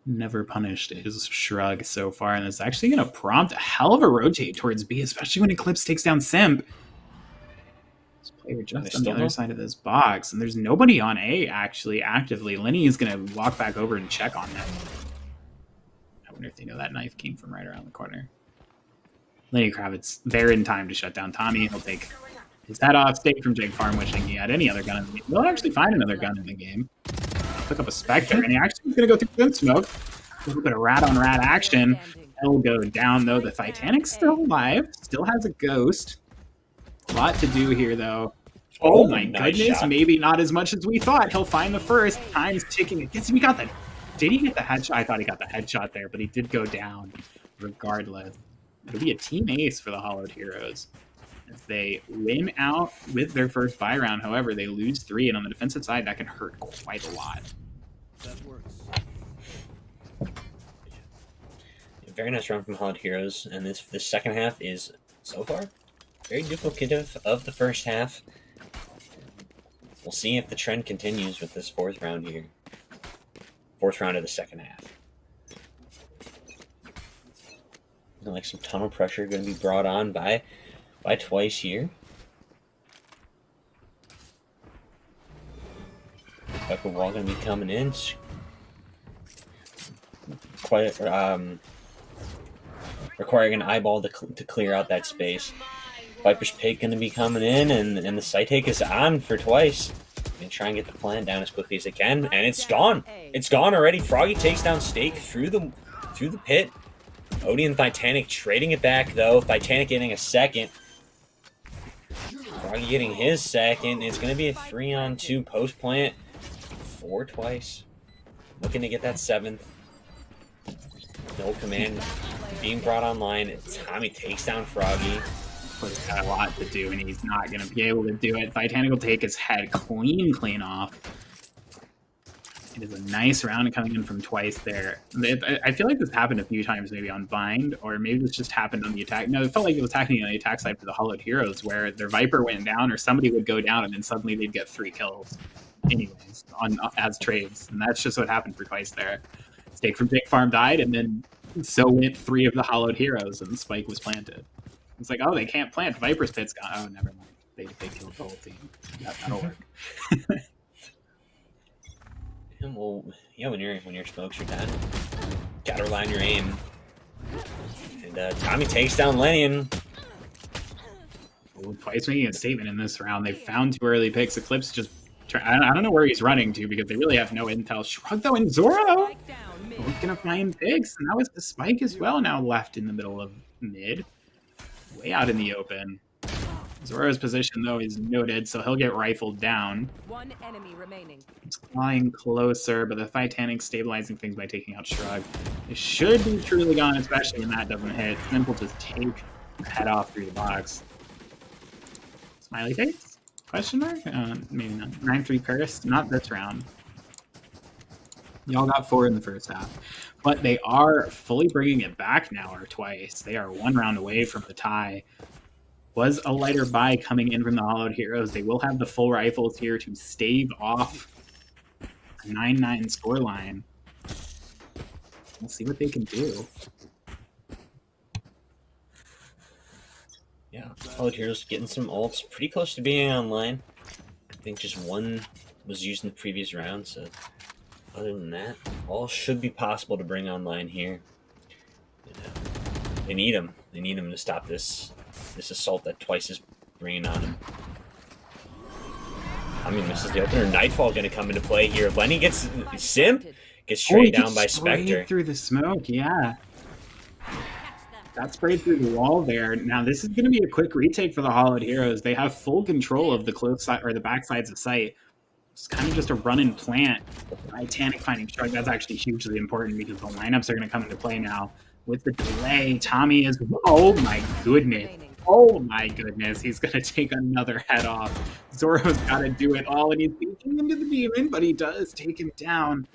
Never punished is Shrug so far, and it's actually going to prompt a hell of a rotate towards B, especially when Eclipse takes down Simp. This player just on the other side of this box, and there's nobody on A actually actively. Lenny is going to walk back over and check on them. I wonder if they know that knife came from right around the corner. Lenny Kravitz there in time to shut down Tommy. He'll take his head off. Stake from Jake Farm, wishing he had any other gun in the game. He'll actually find another gun in the game. Pick up a Spectre, and he actually is going to go through the smoke. A little bit of rat-on-rat action. He'll go down, though. The Titanic's still alive. Still has a ghost. A lot to do here, though. Oh my goodness. Shot. Maybe not as much as we thought. He'll find the first. Time's ticking. We got the... Did he get the headshot? I thought he got the headshot there, but he did go down regardless. It'll be a team ace for the Hollowed Heroes. If they win out with their first buy round, however, they lose 3, and on the defensive side, that can hurt quite a lot. That works. Very nice run from Hollowed Heroes, and this second half is, so far, very duplicative of the first half. We'll see if the trend continues with this 4th round here. 4th round of the second half. Like some tunnel pressure going to be brought on by Twice here. Viper Wall going to be coming in. Quite requiring an eyeball to clear out that space. Viper's Pig going to be coming in, and the site take is on for Twice. And try and get the plant down as quickly as it can, and it's gone. It's gone already. Froggy takes down Stake through the pit. Odie and Titanic trading it back, though. Titanic getting a second. Froggy getting his second. It's going to be a 3-on-2 post-plant for Twice. Looking to get that 7th. No command being brought online. Tommy takes down Froggy. He's got a lot to do, and he's not going to be able to do it. Titanic will take his head clean off. It is a nice round coming in from Twice there. I feel like this happened a few times maybe on Bind, or maybe this just happened on the attack. No, it felt like it was happening on the attack side for the Hollowed Heroes, where their Viper went down or somebody would go down, and then suddenly they'd get 3 kills anyways as trades. And that's just what happened for Twice there. Stake from Jake Farm died, and then so went 3 of the Hollowed Heroes, and the spike was planted. It's like, oh, they can't plant. Viper's Pit's gone. Oh, never mind. They killed the whole team. That'll work. Well, yeah, when your smokes are done, gotta rely on your aim. And Tommy takes down Lenny. Twice making a statement in this round. They found 2 early picks. Eclipse just... I don't know where he's running to because they really have no intel. Shrug, though, and Zoro! We're gonna find picks, and that was the spike as well now left in the middle of mid. Way out in the open. Zoro's position, though, is noted, so he'll get rifled down. 1 enemy remaining. He's flying closer, but the Titanic's stabilizing things by taking out Shrug. It should be truly gone, especially when that doesn't hit. Simple just take the head off through the box. Smiley face? Question mark? Maybe not. 9-3 Paris? Not this round. Y'all got 4 in the first half. But they are fully bringing it back now, or Twice. They are 1 round away from the tie. Was a lighter buy coming in from the Hollowed Heroes. They will have the full rifles here to stave off a 9-9 scoreline. We'll see what they can do. Yeah, Solid Heroes getting some ults, pretty close to being online. I think just one was used in the previous round, so other than that, all should be possible to bring online here. They need him. They need him to stop this assault that Twice is bringing on him. I mean, this is the opener. Nightfall going to come into play here. Lenny gets Simp, gets straight down by Spectre. Through the smoke, yeah. That sprayed through the wall there. Now this is going to be a quick retake for the Hollowed Heroes. They have full control of the close side or the back sides of site. It's kind of just a run and plant. Titanic finding Shrug. That's actually hugely important because the lineups are going to come into play now. With the delay, Tommy is... Oh my goodness. Oh my goodness. He's going to take another head off. Zoro's got to do it all, and he's beating into the demon, but he does take him down.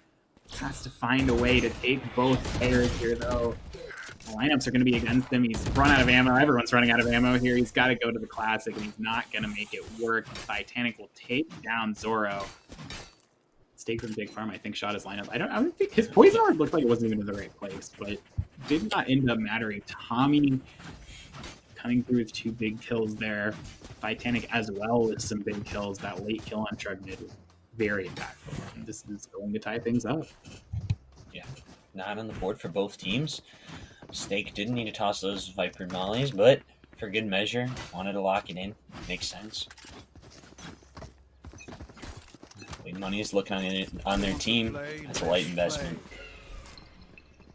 Has to find a way to take both players here, though. The lineups are going to be against him. He's run out of ammo. Everyone's running out of ammo here. He's got to go to the Classic, and he's not going to make it work. Titanic will take down Zoro. Stake from Big Farm, I think, shot his lineup. I don't think his poison orb looked like it wasn't even in the right place, but did not end up mattering. Tommy coming through with 2 big kills there. Titanic as well with some big kills. That late kill on Shrug mid was very impactful. And this is going to tie things up. Yeah, not on the board for both teams. Stake didn't need to toss those Viper mollies, but for good measure, wanted to lock it in. Makes sense. Money is looking on their team. That's a light investment.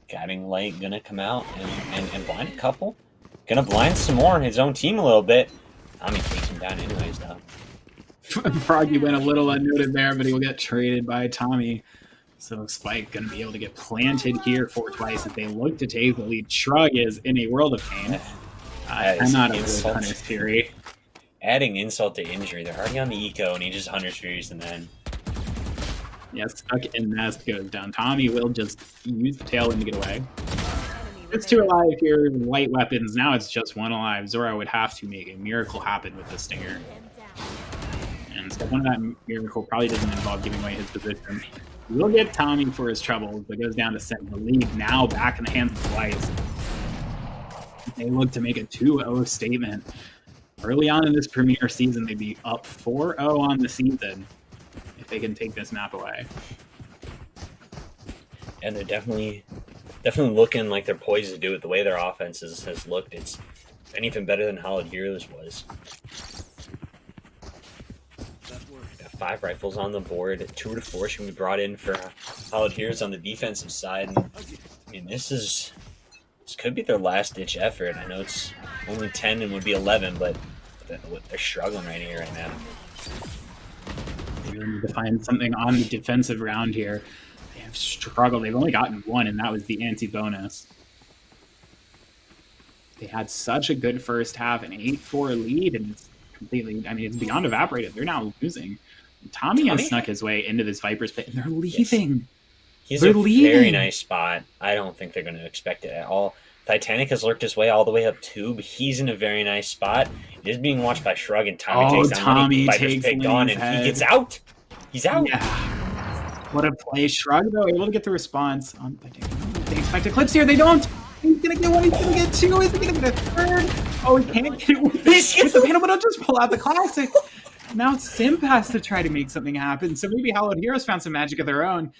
Guiding Light gonna come out and blind a couple. Gonna blind some more his own team a little bit. Tommy takes him down anyways, though. Froggy went a little unnoted there, but he will get traded by Tommy. So Spike gonna be able to get planted here for Twice as they look to take the lead. Shrug is in a world of pain. I'm not a good Hunter's Fury. Adding insult to injury. They're already on the eco, and he just Hunter's Furies and then. Yeah, stuck in nest goes down. Tommy will just use the tailwind to get away. It's 2 alive here, light weapons. Now it's just 1 alive. Zoro would have to make a miracle happen with the Stinger. And step 1 of that miracle probably doesn't involve giving away his position. We'll get Tommy for his troubles, but goes down to 7. The lead now back in the hands of Twice. They look to make a 2-0 statement. Early on in this Premier season, they'd be up 4-0 on the season if they can take this map away. And they're definitely looking like they're poised to do it. The way their offense has looked, it's anything better than Hollowed Heroes was. Got 5 rifles on the board. 2 to 4 should be brought in for Hollowed Heroes on the defensive side. And, I mean, this could be their last ditch effort. I know it's only 10 and would be 11, but they're struggling right now. They really need to find something on the defensive round here. They have struggled. They've only gotten 1, and that was the anti-bonus. They had such a good first half, an 8-4 lead, and it's completely, I mean, it's beyond evaporated. They're now losing. Tommy has snuck his way into this Viper's pit, and they're leaving. Yes. He's leaving. Very nice spot. I don't think they're going to expect it at all. Titanic has lurked his way all the way up tube. He's in a very nice spot. It is being watched by Shrug, and Tommy takes down Tommy Viper's picked on, and he gets out. He's out. Yeah. What a play. Shrug, though, able to get the response. They expect Eclipse here. They don't. He's going to get 1. He's going to get 2. Is he going to get a 3rd? Oh, he can't get it with the panel, but I'll just pull out the Classic. Now Simp has to try to make something happen. So maybe Hollowed Heroes found some magic of their own.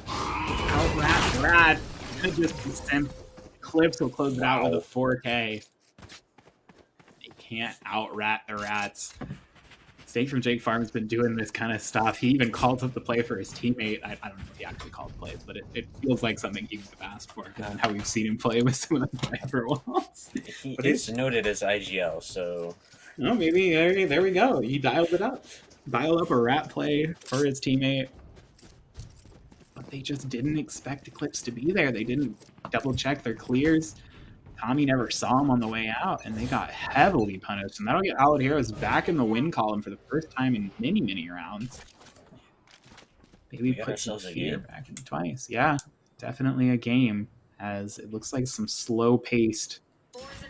Outrat Rat. Could just be Simp. Eclipse will close it out with a 4K. They can't outrat the Rats. Stake from Jake Farm has been doing this kind of stuff. He even called up the play for his teammate. I don't know if he actually called plays, but it feels like something he would have asked for, and how we've seen him play with some of the Viper walls. He is noted as IGL, so... Oh, maybe there we go. He dialed it up. Dialed up a rat play for his teammate. But they just didn't expect Eclipse to be there. They didn't double-check their clears. Tommy never saw him on the way out, and they got heavily punished. And that'll get Hollowed Heroes back in the win column for the first time in many, many rounds. Maybe put some fear back in Twice. Yeah, definitely a game, as it looks like some slow-paced,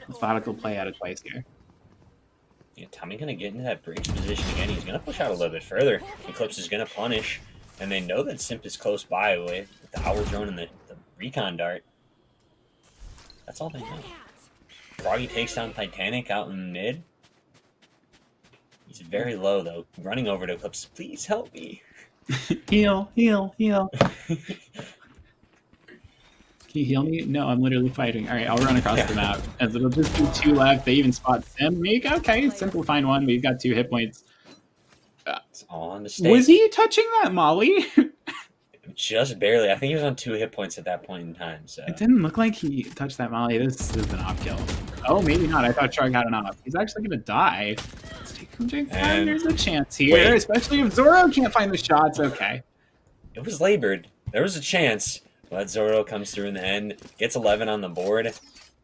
methodical play out of Twice here. Yeah, Tommy going to get into that bridge position again. He's going to push out a little bit further. Eclipse is going to punish, and they know that Simp is close by with the Owl Drone and the recon dart. That's all they know. Froggy takes down Titanic out in mid. He's very low, though. Running over to Eclipse. Please help me. Heal, heal, heal. Can you heal me? No, I'm literally fighting. All right, I'll run across the map. As it'll just be 2 left. They even spot Sim. Make okay, simple find one. We've got 2 hit points. It's all on the stake. Was he touching that Molly? Just barely. I think he was on 2 hit points at that point in time. So It didn't look like he touched that Molly. This is an op kill. Oh, maybe not. I thought Shark had an op. He's actually gonna die. Let's take from Jake. And- There's a chance here, Wait. especially if Zoro can't find the shots. Okay. it was labored. There was a chance, but Zoro comes through in the end, gets 11 on the board,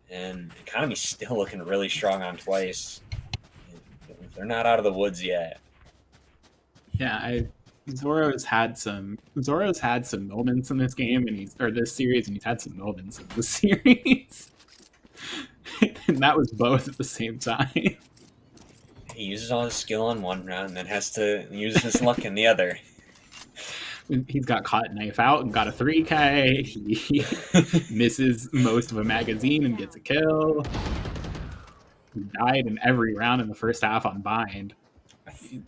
and Economy's still looking really strong on Twice. They're not out of the woods yet. Yeah, Zoro's had some moments in this game, and this series, and he's had some moments in this series, and that was both at the same time. He uses all his skill on one round and then has to use his luck in the other. He's got caught knife out and got a 3K. He misses most of a magazine and gets a kill. He died in every round in the first half on bind.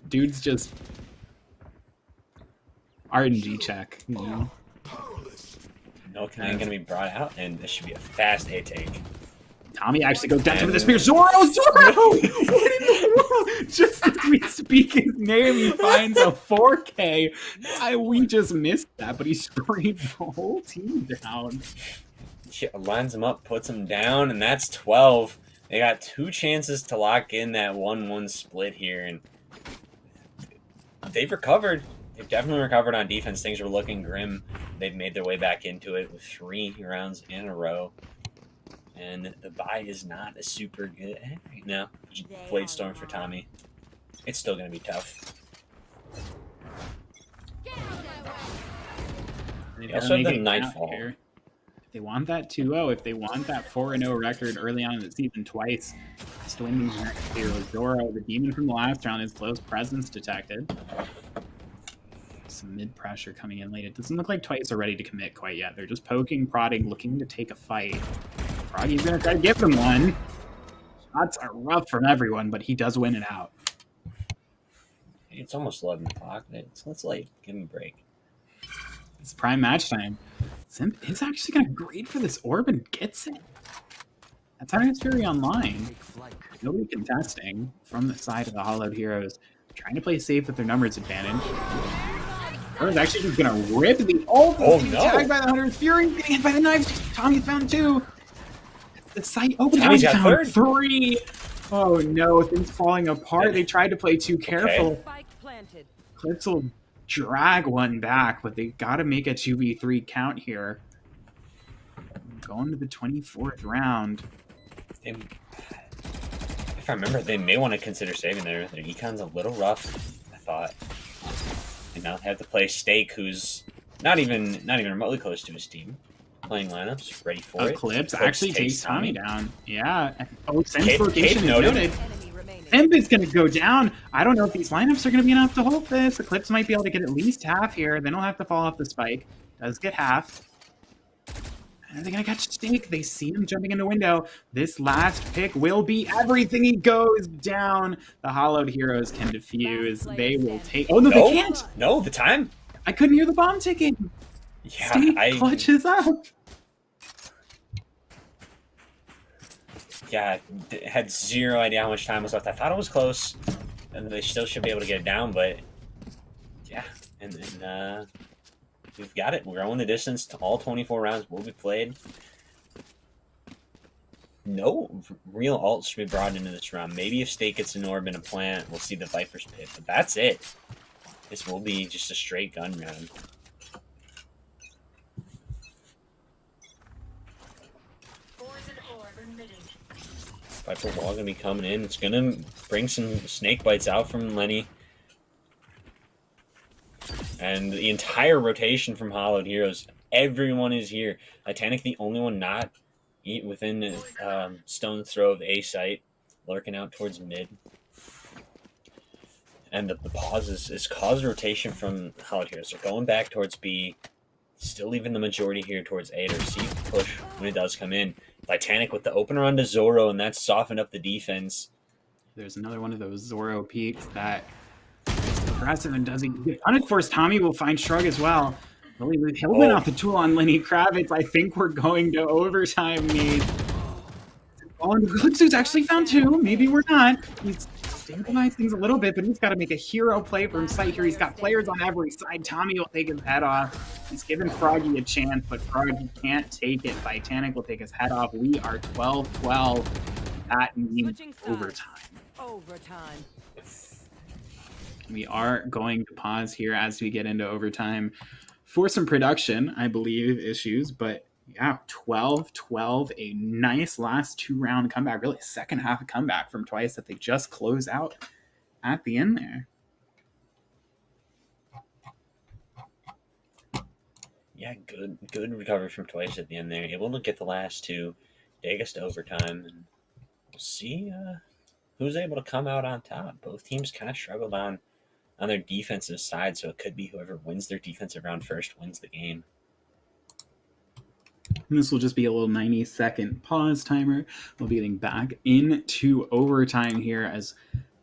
Dude's just RNG check, you know. No command going to be brought out, and this should be a fast A take. Tommy actually goes down to the spear. Zoro! What in the world? Just as we speak his name, he finds a 4K. We just missed that, but he sprayed the whole team down. Lines him up, puts him down, and that's 12. They got 2 chances to lock in that 1-1 split here, and they've recovered. They've definitely recovered on defense. Things were looking grim. They've made their way back into it with 3 rounds in a row. And the buy is not a super good right now. Blade Storm for Tommy. It's still going to be tough. They also have the Nightfall. If they want that 2-0, if they want that 4-0 record early on in the season twice, has to win these next 2. Zoro, the demon from the last round, is close presence detected. Some mid pressure coming in late. It doesn't look like Twice are ready to commit quite yet. They're just poking, prodding, looking to take a fight. Froggy's gonna try to give them one. Shots are rough from everyone, but he does win it out. It's almost 11 o'clock. It's late. Give him a break. It's prime match time. Simp is actually gonna grade for this orb and gets it. That's Hunter's Fury Online. Nobody contesting from the side of the Hollowed Heroes. Trying to play safe with their numbers advantage. Is actually just gonna rip the ult. Oh, He's no. tagged by the Hunter's Fury, getting hit by the knives. Tommy found 2. The site open. Tommy's Tommy got found third. 3. Oh no, things falling apart. They tried to play too careful. Spike planted. Clips will drag one back, but they gotta make a 2v3 count here. Going to the 24th round. If I remember, they may want to consider saving their econ's a little rough, I thought. And now they have to play Stake, who's not even remotely close to his team. Playing lineups, ready for it. Eclipse actually takes Tommy down. Yeah. Oh, Sim's Cape location is noted. noted. Enemy remaining. Simp is going to go down. I don't know if these lineups are going to be enough to hold this. Eclipse might be able to get at least half here. Then he'll have to fall off the spike. Does get half. And are they going to catch Stake? They see him jumping in the window. This last pick will be everything. He goes down. The Hollowed Heroes can defuse. They will take... Oh, no, they can't. No, the time. I couldn't hear the bomb ticking. Yeah, Stake clutches up. Yeah, had zero idea how much time was left. I thought it was close, and they still should be able to get it down, but yeah, and then we've got it. We're going the distance. To all 24 rounds will be played. No real ult should be brought into this round. Maybe if Stake gets an orb in a plant, we'll see the Viper's Pit, but that's it. This will be just a straight gun round. Viper Wall gonna be coming in. It's gonna bring some snake bites out from Lenny. And the entire rotation from Hollowed Heroes, everyone is here. Titanic, the only one not within stone's throw of A site, lurking out towards mid. And the pause is cause rotation from Hollowed Heroes. They're going back towards B. Still leaving the majority here towards A to see push when it does come in. Titanic with the opener onto Zoro, and that's softened up the defense. There's another one of those Zoro peaks that is impressive and doesn't get punished for. Tommy will find Shrug as well. Really, he'll win off the tool on Lenny Kravitz. I think we're going to overtime, Nate. Oh, and Glitsu's actually found two. Maybe we're not. He's stabilized things a little bit, but he's got to make a hero play from sight here. He's got players on every side. Tommy will take his head off. He's given Froggy a chance, but Froggy can't take it. Titanic will take his head off. We are 12-12. That means overtime. Overtime. We are going to pause here as we get into overtime for some production, I believe, issues. But yeah, 12-12, a nice last two-round comeback, really second half comeback from Twice that they just close out at the end there. Yeah, good recovery from Twice at the end there. Able to get the last two, take us to overtime, and we'll see who's able to come out on top. Both teams kind of struggled on their defensive side, so it could be whoever wins their defensive round first wins the game. And this will just be a little 90-second pause timer. We'll be getting back into overtime here as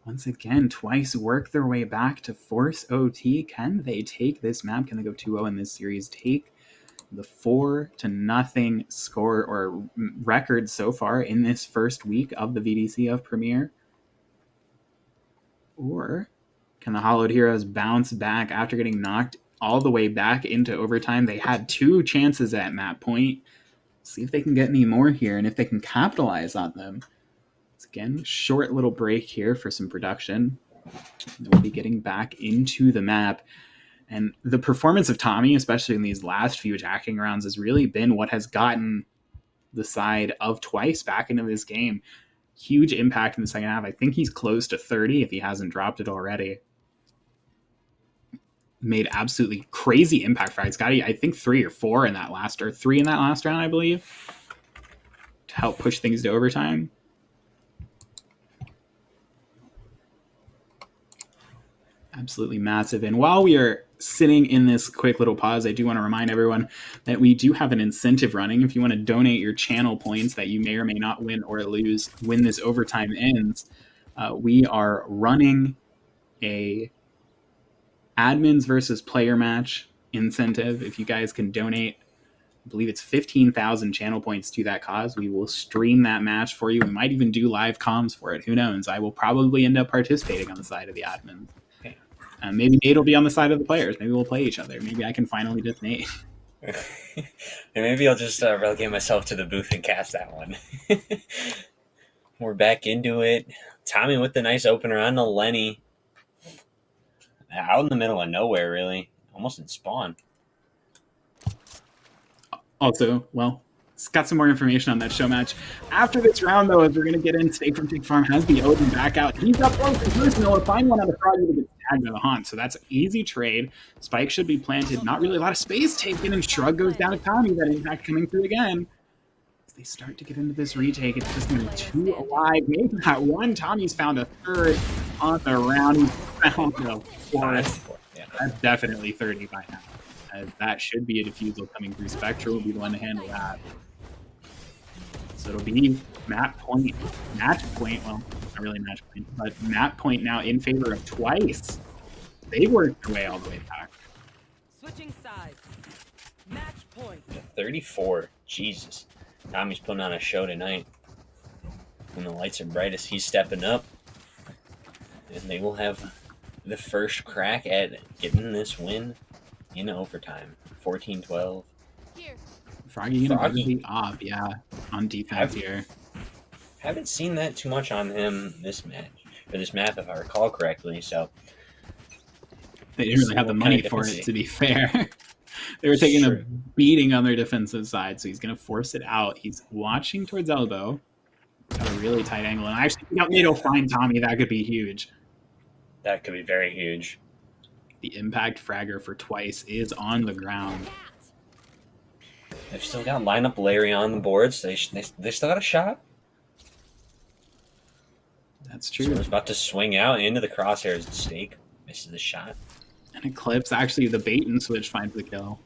once again Twice work their way back to force OT. Can they take this map? Can they go 2-0 in this series? Take the 4-0 score or record so far in this first week of the VDC of Premier? Or can the Hollowed Heroes bounce back after getting knocked all the way back into overtime? They had two chances at map point. See if they can get any more here and if they can capitalize on them. It's again, short little break here for some production. We'll be getting back into the map. And the performance of Tommy, especially in these last few attacking rounds, has really been what has gotten the side of Twice back into this game. Huge impact in the second half. I think he's close to 30 if he hasn't dropped it already. Made absolutely crazy impact for Scotty. I think 3 or 4 in that last, or 3 in that last round, I believe, to help push things to overtime. Absolutely massive. And while we are sitting in this quick little pause, I do want to remind everyone that we do have an incentive running. If you want to donate your channel points that you may or may not win or lose when this overtime ends, we are running a admins versus player match incentive. If you guys can donate, I believe it's 15,000 channel points to that cause, we will stream that match for you. We might even do live comms for it. Who knows? I will probably end up participating on the side of the admins. Maybe Nate will be on the side of the players. Maybe we'll play each other. Maybe I can finally just Nate. And maybe I'll just relegate myself to the booth and cast that one. We're back into it. Tommy with the nice opener on the Lenny. Out in the middle of nowhere, really. Almost in spawn. Also, well, it's got some more information on that show match. After this round, though, as we're going to get in, Steak from Tick Farm has the Odin back out. He's up close and personal. We'll find one on the Froggy to get tagged by the Haunt. So that's an easy trade. Spike should be planted. Not really a lot of space taken, and Shrug goes down to Tommy. That impact coming through again. As they start to get into this retake, it's just going to be 2 alive. Maybe not one. Tommy's found a third on the round. He's found a fourth. That's definitely 30 by now. As that should be a defusal coming through. Spectre will be the one to handle that. So it'll be match point, well, not really match point, but map point now in favor of Twice. They worked their way all the way back. Switching sides. Match point. 34. Jesus. Tommy's putting on a show tonight. When the lights are brightest, he's stepping up. And they will have the first crack at getting this win in overtime. 14-12. Here. Froggy gonna be up, yeah, on defense here. Haven't seen that too much on him this match, or this map, if I recall correctly. So they didn't really have the money for it, to be fair. They were taking a beating on their defensive side, so he's gonna force it out. He's watching towards elbow. Got a really tight angle, and actually, it'll find Tommy. That could be huge. That could be very huge. The impact fragger for Twice is on the ground. They've still got lineup Larry on the boards. They still got a shot. That's true. So he's about to swing out into the crosshairs. Steak misses the shot. And Eclipse, actually, the bait and switch finds the kill.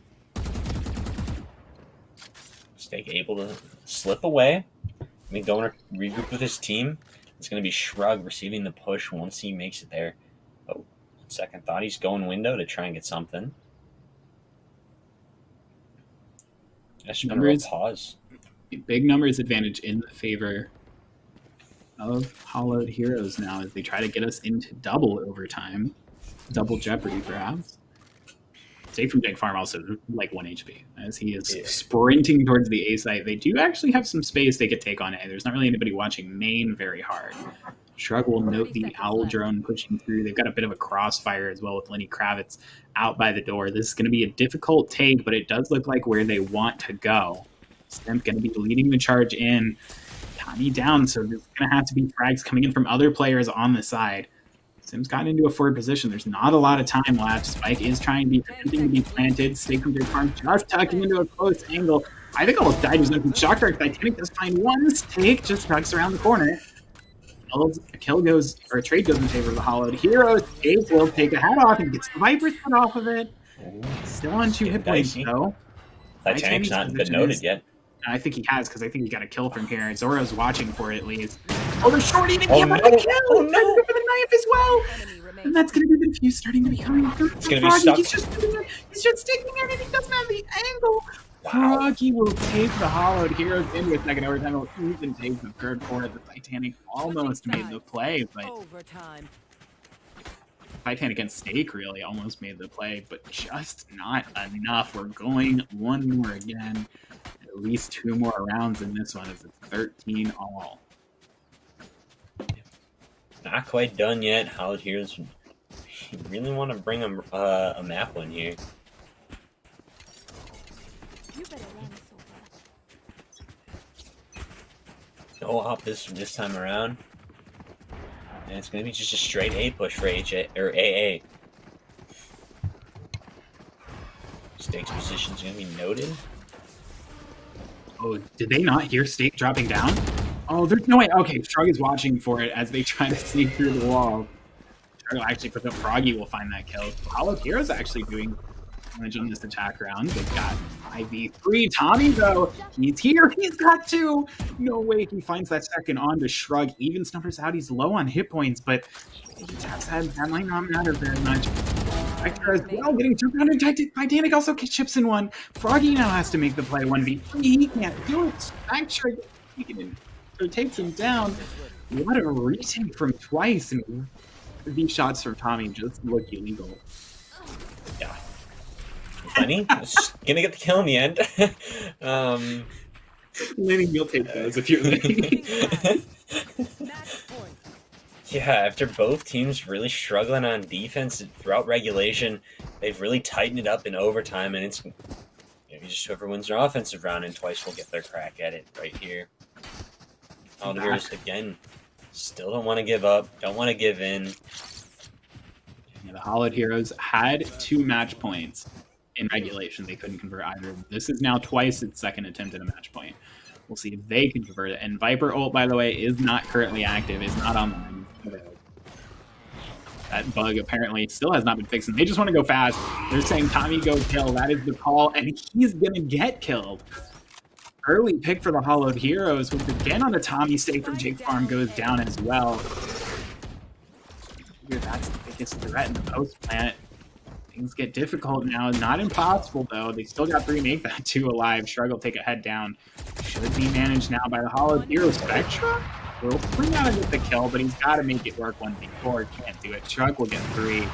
Steak able to slip away. Go and regroup with his team. It's going to be Shrug receiving the push once he makes it there. Oh, second thought, he's going window to try and get something. That should have been a real pause. Big numbers advantage in the favor of Hollowed Heroes now as they try to get us into double overtime. Double jeopardy, perhaps. Steak from Jake Farm also like 1 HP as he is sprinting towards the A site. They do actually have some space they could take on A. There's not really anybody watching main very hard. Shrug will note the Owl drone pushing through. They've got a bit of a crossfire as well with Lenny Kravitz out by the door. This is going to be a difficult take, but it does look like where they want to go. Stimp going to be leading the charge in. Tommy down, so there's going to have to be frags coming in from other players on the side. Sim's gotten into a forward position. There's not a lot of time left. Spike is attempting to be planted. Steak from Jake Farm just tucking into a close angle. I think almost died. He was going to be shocked. Titanic does find one. Steak just tucks around the corner. A kill goes, or a trade goes in favor of the Hollowed Heroes. Steak will take a hat off and gets the Viper's cut off of it. Still on 2 hit points, though. Titanic's not been noted yet. I think he has, because I think he got a kill from here. Zoro's watching for it, at least. Oh, they're shorting the kill! Oh, no! For the knife as well! And that's going to be the fuse starting to be coming through. It's going to be stuck. He's just sticking it, and he doesn't have the angle. Wow. Froggy will take the Hollowed Heroes into a second overtime. He'll even take the third for it. The Titanic almost made the play, but Titanic against Steak really almost made the play, but just not enough. We're going one more again. At least 2 more rounds in this one as it's 13 all. Not quite done yet. Hollowed Heroes really want to bring a map win here. No op this time around. And it's going to be just a straight A push for AA. Steak's position is going to be noted. Oh, did they not hear Steak dropping down? Oh, there's no way. Okay, Shrug is watching for it as they try to sneak through the wall. Shrug will actually put up Froggy will find that kill. Hollowed Heroes actually doing damage on this attack round. They've got 5v3. Tommy, though, he's here. He's got 2. No way he finds that second on to Shrug. Even numbers out. He's low on hit points, but he taps that might not matter very much. Spectre as well, getting 200. Titanic also chips in 1. Froggy now has to make the play 1v3. He can't do it. Spectre takes him down. What a retake from Twice, and these shots from Tommy just look illegal. Yeah. Funny. Gonna get the kill in the end. Lenny, you'll take those if you're Lenny. Yeah, after both teams really struggling on defense throughout regulation, they've really tightened it up in overtime, and it's just whoever wins their offensive round, and Twice will get their crack at it right here. All the Heroes again still don't want to give up, don't want to give in. Yeah, the Hollowed Heroes had 2 match points in regulation. They couldn't convert either. This is now Twice its second attempt at a match point. We'll see if they can convert it. And Viper ult, by the way, is not currently active, is not online. That bug apparently still has not been fixed, and they just want to go fast. They're saying Tommy go kill. That is the call, and he's going to get killed. Early pick for the Hollowed Heroes, with again on a Tommy. Steak from Jake Farm goes down as well. That's the biggest threat in the post plant. Things get difficult now. Not impossible, though. They still got 3, make that 2 alive. Shrug will take a head down. Should be managed now by the Hollowed Heroes. Spectra will bring out and get the kill, but he's got to make it work 1v4. Can't do it. Shrug will get 3.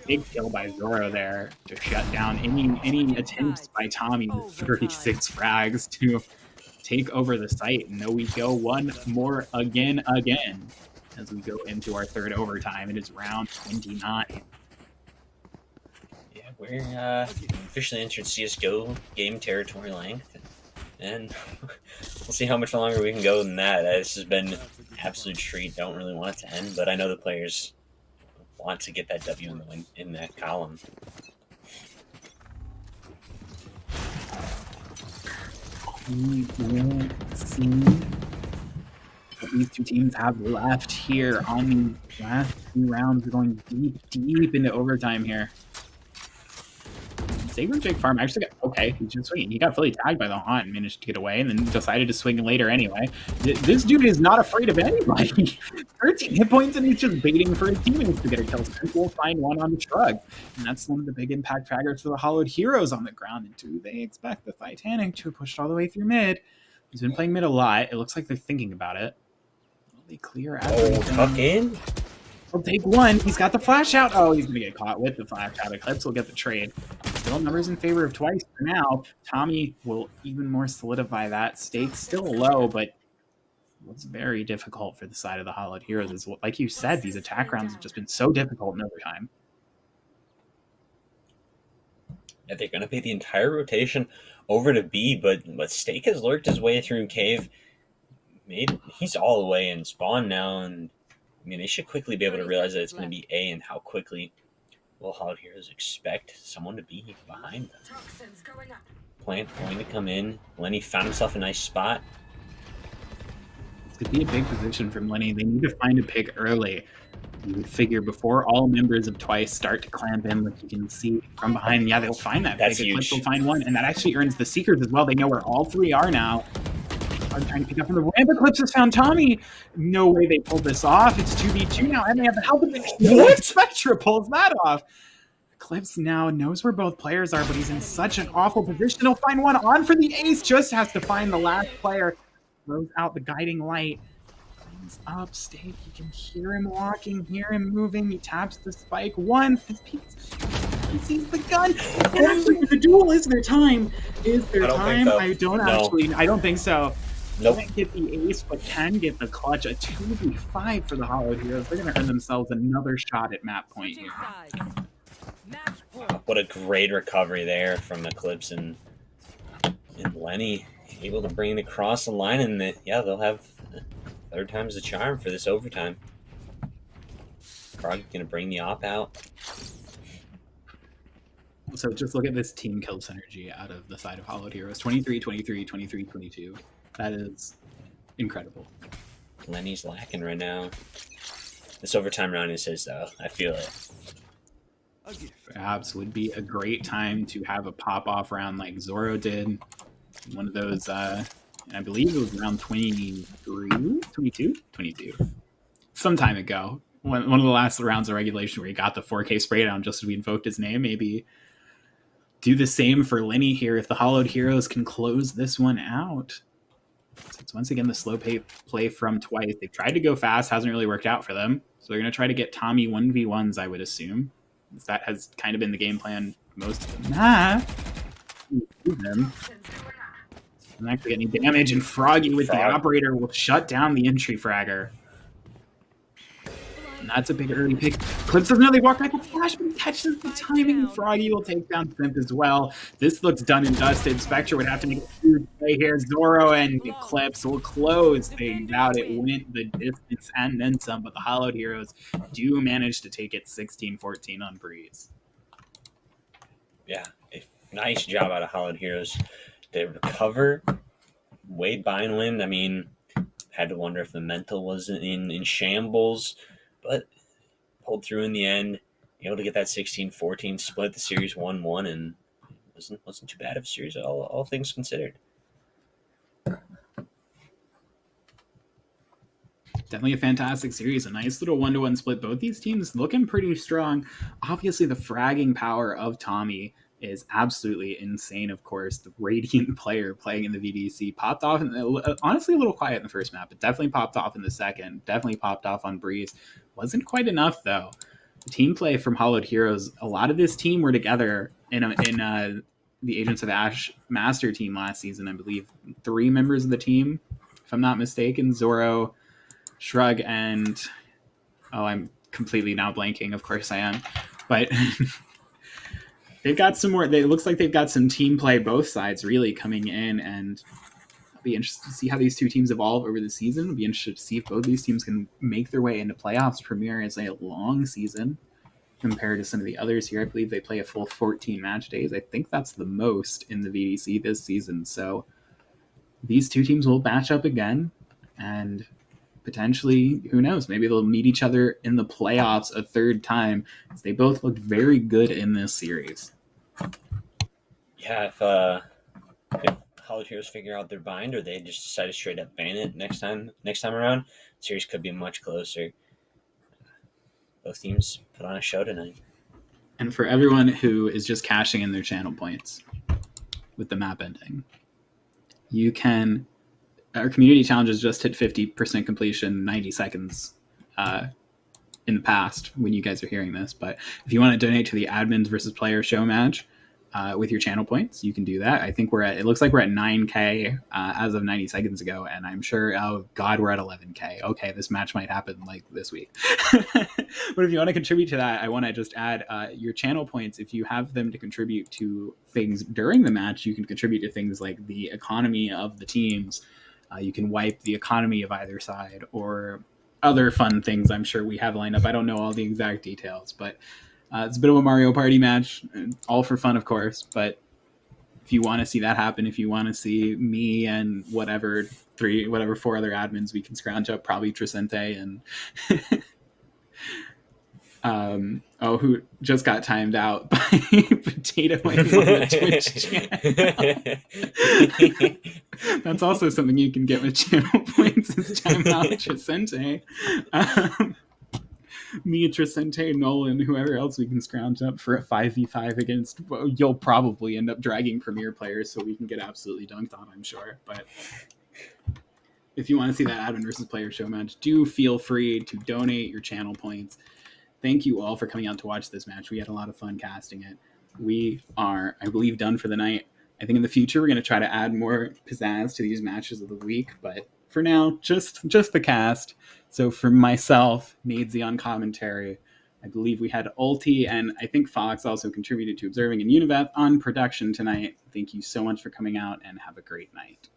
Big kill by Zoro there to shut down any attempts by Tommy with 36 frags to take over the site. And though we go one more again as we go into our 3rd overtime. It is round 29. Yeah, we're officially entered CSGO game territory length, and we'll see how much longer we can go than that. This has been absolute treat. Don't really want it to end, but I know the players want to get that W in the win in that column. We will see what these 2 teams have left here on the last 2 rounds. We're going deep into overtime here. Sacred Jake Farm actually got okay. He's just swinging. He got fully tagged by the Haunt and managed to get away, and then decided to swing later anyway. This dude is not afraid of anybody. 13 hit points, and he's just baiting for his teammates to get a kill. So we'll find one on the Shrug, and that's one of the big impact fraggers for the Hollowed Heroes on the ground. And do they expect the Titanic to push all the way through mid? He's been playing mid a lot. It looks like they're thinking about it. Will they clear out? Oh, tuck in. He'll take one. He's got the flash out. Oh, he's going to get caught with the flash out. Eclipse will get the trade. Still numbers in favor of Twice for now. Tommy will even more solidify that. Stakes still low, but what's very difficult for the side of the Hollowed Heroes is, like you said, these attack rounds have just been so difficult in overtime. Yeah, they're going to pay the entire rotation over to B, but Stake has lurked his way through Cave. He's all the way in spawn now, and I mean, they should quickly be able to realize that it's going to be A, and how quickly will Hollowed Heroes expect someone to be behind them. Plant going to come in. Lenny found himself a nice spot. This could be a big position from Lenny. They need to find a pick early. You would figure before all members of Twice start to clamp in, like you can see from behind. Yeah, they'll find that That's pick. huge. They'll find one, and that actually earns the Seekers as well. They know where all three are now. I'm trying to pick up from the ramp. Eclipse has found Tommy. No way they pulled this off. It's 2v2 now, and they have the help of the What? Spectra pulls that off. Eclipse now knows where both players are, but he's in such an awful position. He'll find one on for the ace. Just has to find the last player. Throws out the guiding light. Brings up Stake. You can hear him walking, hear him moving. He taps the spike. One. He sees the gun. And actually, the duel is their time. Is their time? so. I don't No. actually. I don't think so. Nope. Can't get the ace, but can get the clutch. A 2v5 for the Hollowed Heroes. They're going to earn themselves another shot at map point Switching here. sides. Match point. What a great recovery there from Eclipse and Lenny, able to bring it across the line, and they'll have third time's the charm for this overtime. Frog gonna bring the op out. So just look at this team kill synergy out of the side of Hollowed Heroes. 23, 23, 23, 22. That is incredible. Lenny's lacking right now. This overtime round is his, though. I feel it. A gift. Perhaps would be a great time to have a pop-off round like Zoro did. One of those, and I believe it was around 23, 22? 22. Some time ago. One of the last rounds of regulation where he got the 4K spray down just as we invoked his name. Maybe do the same for Lenny here if the Hollowed Heroes can close this one out. So it's once again the slow play from Twice. They've tried to go fast, hasn't really worked out for them. So they're going to try to get Tommy 1v1s, I would assume. That has kind of been the game plan most of them. Them. Not actually get any damage, and Froggy with the operator will shut down the entry fragger. And that's a big early pick. Clips doesn't really walk back with Flash, but he catches the timing. Froggy will take down Simp as well. This looks done and dusted. Spectre would have to make a huge play here. Zoro and Eclipse will close things out. It went the distance and then some, but the Hollowed Heroes do manage to take it 16-14 on Breeze. Yeah, a nice job out of Hollowed Heroes. They recover. Wade Bindwind, I mean, had to wonder if the mental was in shambles, but pulled through in the end, able to get that 16-14, split the series 1-1, and wasn't too bad of a series, all things considered. Definitely a fantastic series. A nice little 1-1 split. Both these teams looking pretty strong. Obviously, the fragging power of Tommy is absolutely insane, of course. The Radiant player playing in the VDC popped off, honestly a little quiet in the first map, but definitely popped off in the second. Definitely popped off on Breeze. Wasn't quite enough, though. The team play from Hollowed Heroes, a lot of this team were together in the Agents of Ash Master team last season. I believe 3 members of the team, if I'm not mistaken. Zoro, Shrug, and... Oh, I'm completely now blanking. Of course I am. But... They've got some more. It looks like they've got some team play both sides really coming in, and I'll be interested to see how these two teams evolve over the season. I'll be interested to see if both these teams can make their way into playoffs. Premier is a long season compared to some of the others here. I believe they play a full 14 match days. I think that's the most in the VDC this season. So these two teams will match up again, and potentially, who knows, maybe they'll meet each other in the playoffs a third time, as they both looked very good in this series. Yeah, if Hollow Heroes figure out their bind, or they just decide to straight up ban it next time around, the series could be much closer. Both teams put on a show tonight. And for everyone who is just cashing in their channel points with the map ending, you can. Our community challenges just hit 50% completion, 90 seconds in the past when you guys are hearing this. But if you want to donate to the admins versus player show match with your channel points, you can do that. I think it looks like we're at 9K as of 90 seconds ago. And I'm sure, oh God, we're at 11K. Okay, this match might happen like this week. But if you want to contribute to that, I want to just add your channel points. If you have them to contribute to things during the match, you can contribute to things like the economy of the teams. You can wipe the economy of either side, or other fun things I'm sure we have lined up. I don't know all the exact details, but it's a bit of a Mario Party match, all for fun, of course. But if you want to see that happen, if you want to see me and whatever 4 other admins we can scrounge up, probably Trisente and who just got timed out by Potato Wings on the Twitch channel. That's also something you can get with channel points, is time out Trisente. Me, Trisente, Nolan, whoever else we can scrounge up for a 5v5 against. Well, you'll probably end up dragging Premier players so we can get absolutely dunked on, I'm sure. But if you want to see that admin versus player show match, do feel free to donate your channel points. Thank you all for coming out to watch this match. We had a lot of fun casting it. We are, I believe, done for the night. I think in the future we're going to try to add more pizzazz to these matches of the week, but for now, just the cast. So for myself, Nadesy on commentary, I believe we had Ulti, and I think Fox also contributed to observing, and Univeth on production tonight. Thank you so much for coming out, and have a great night.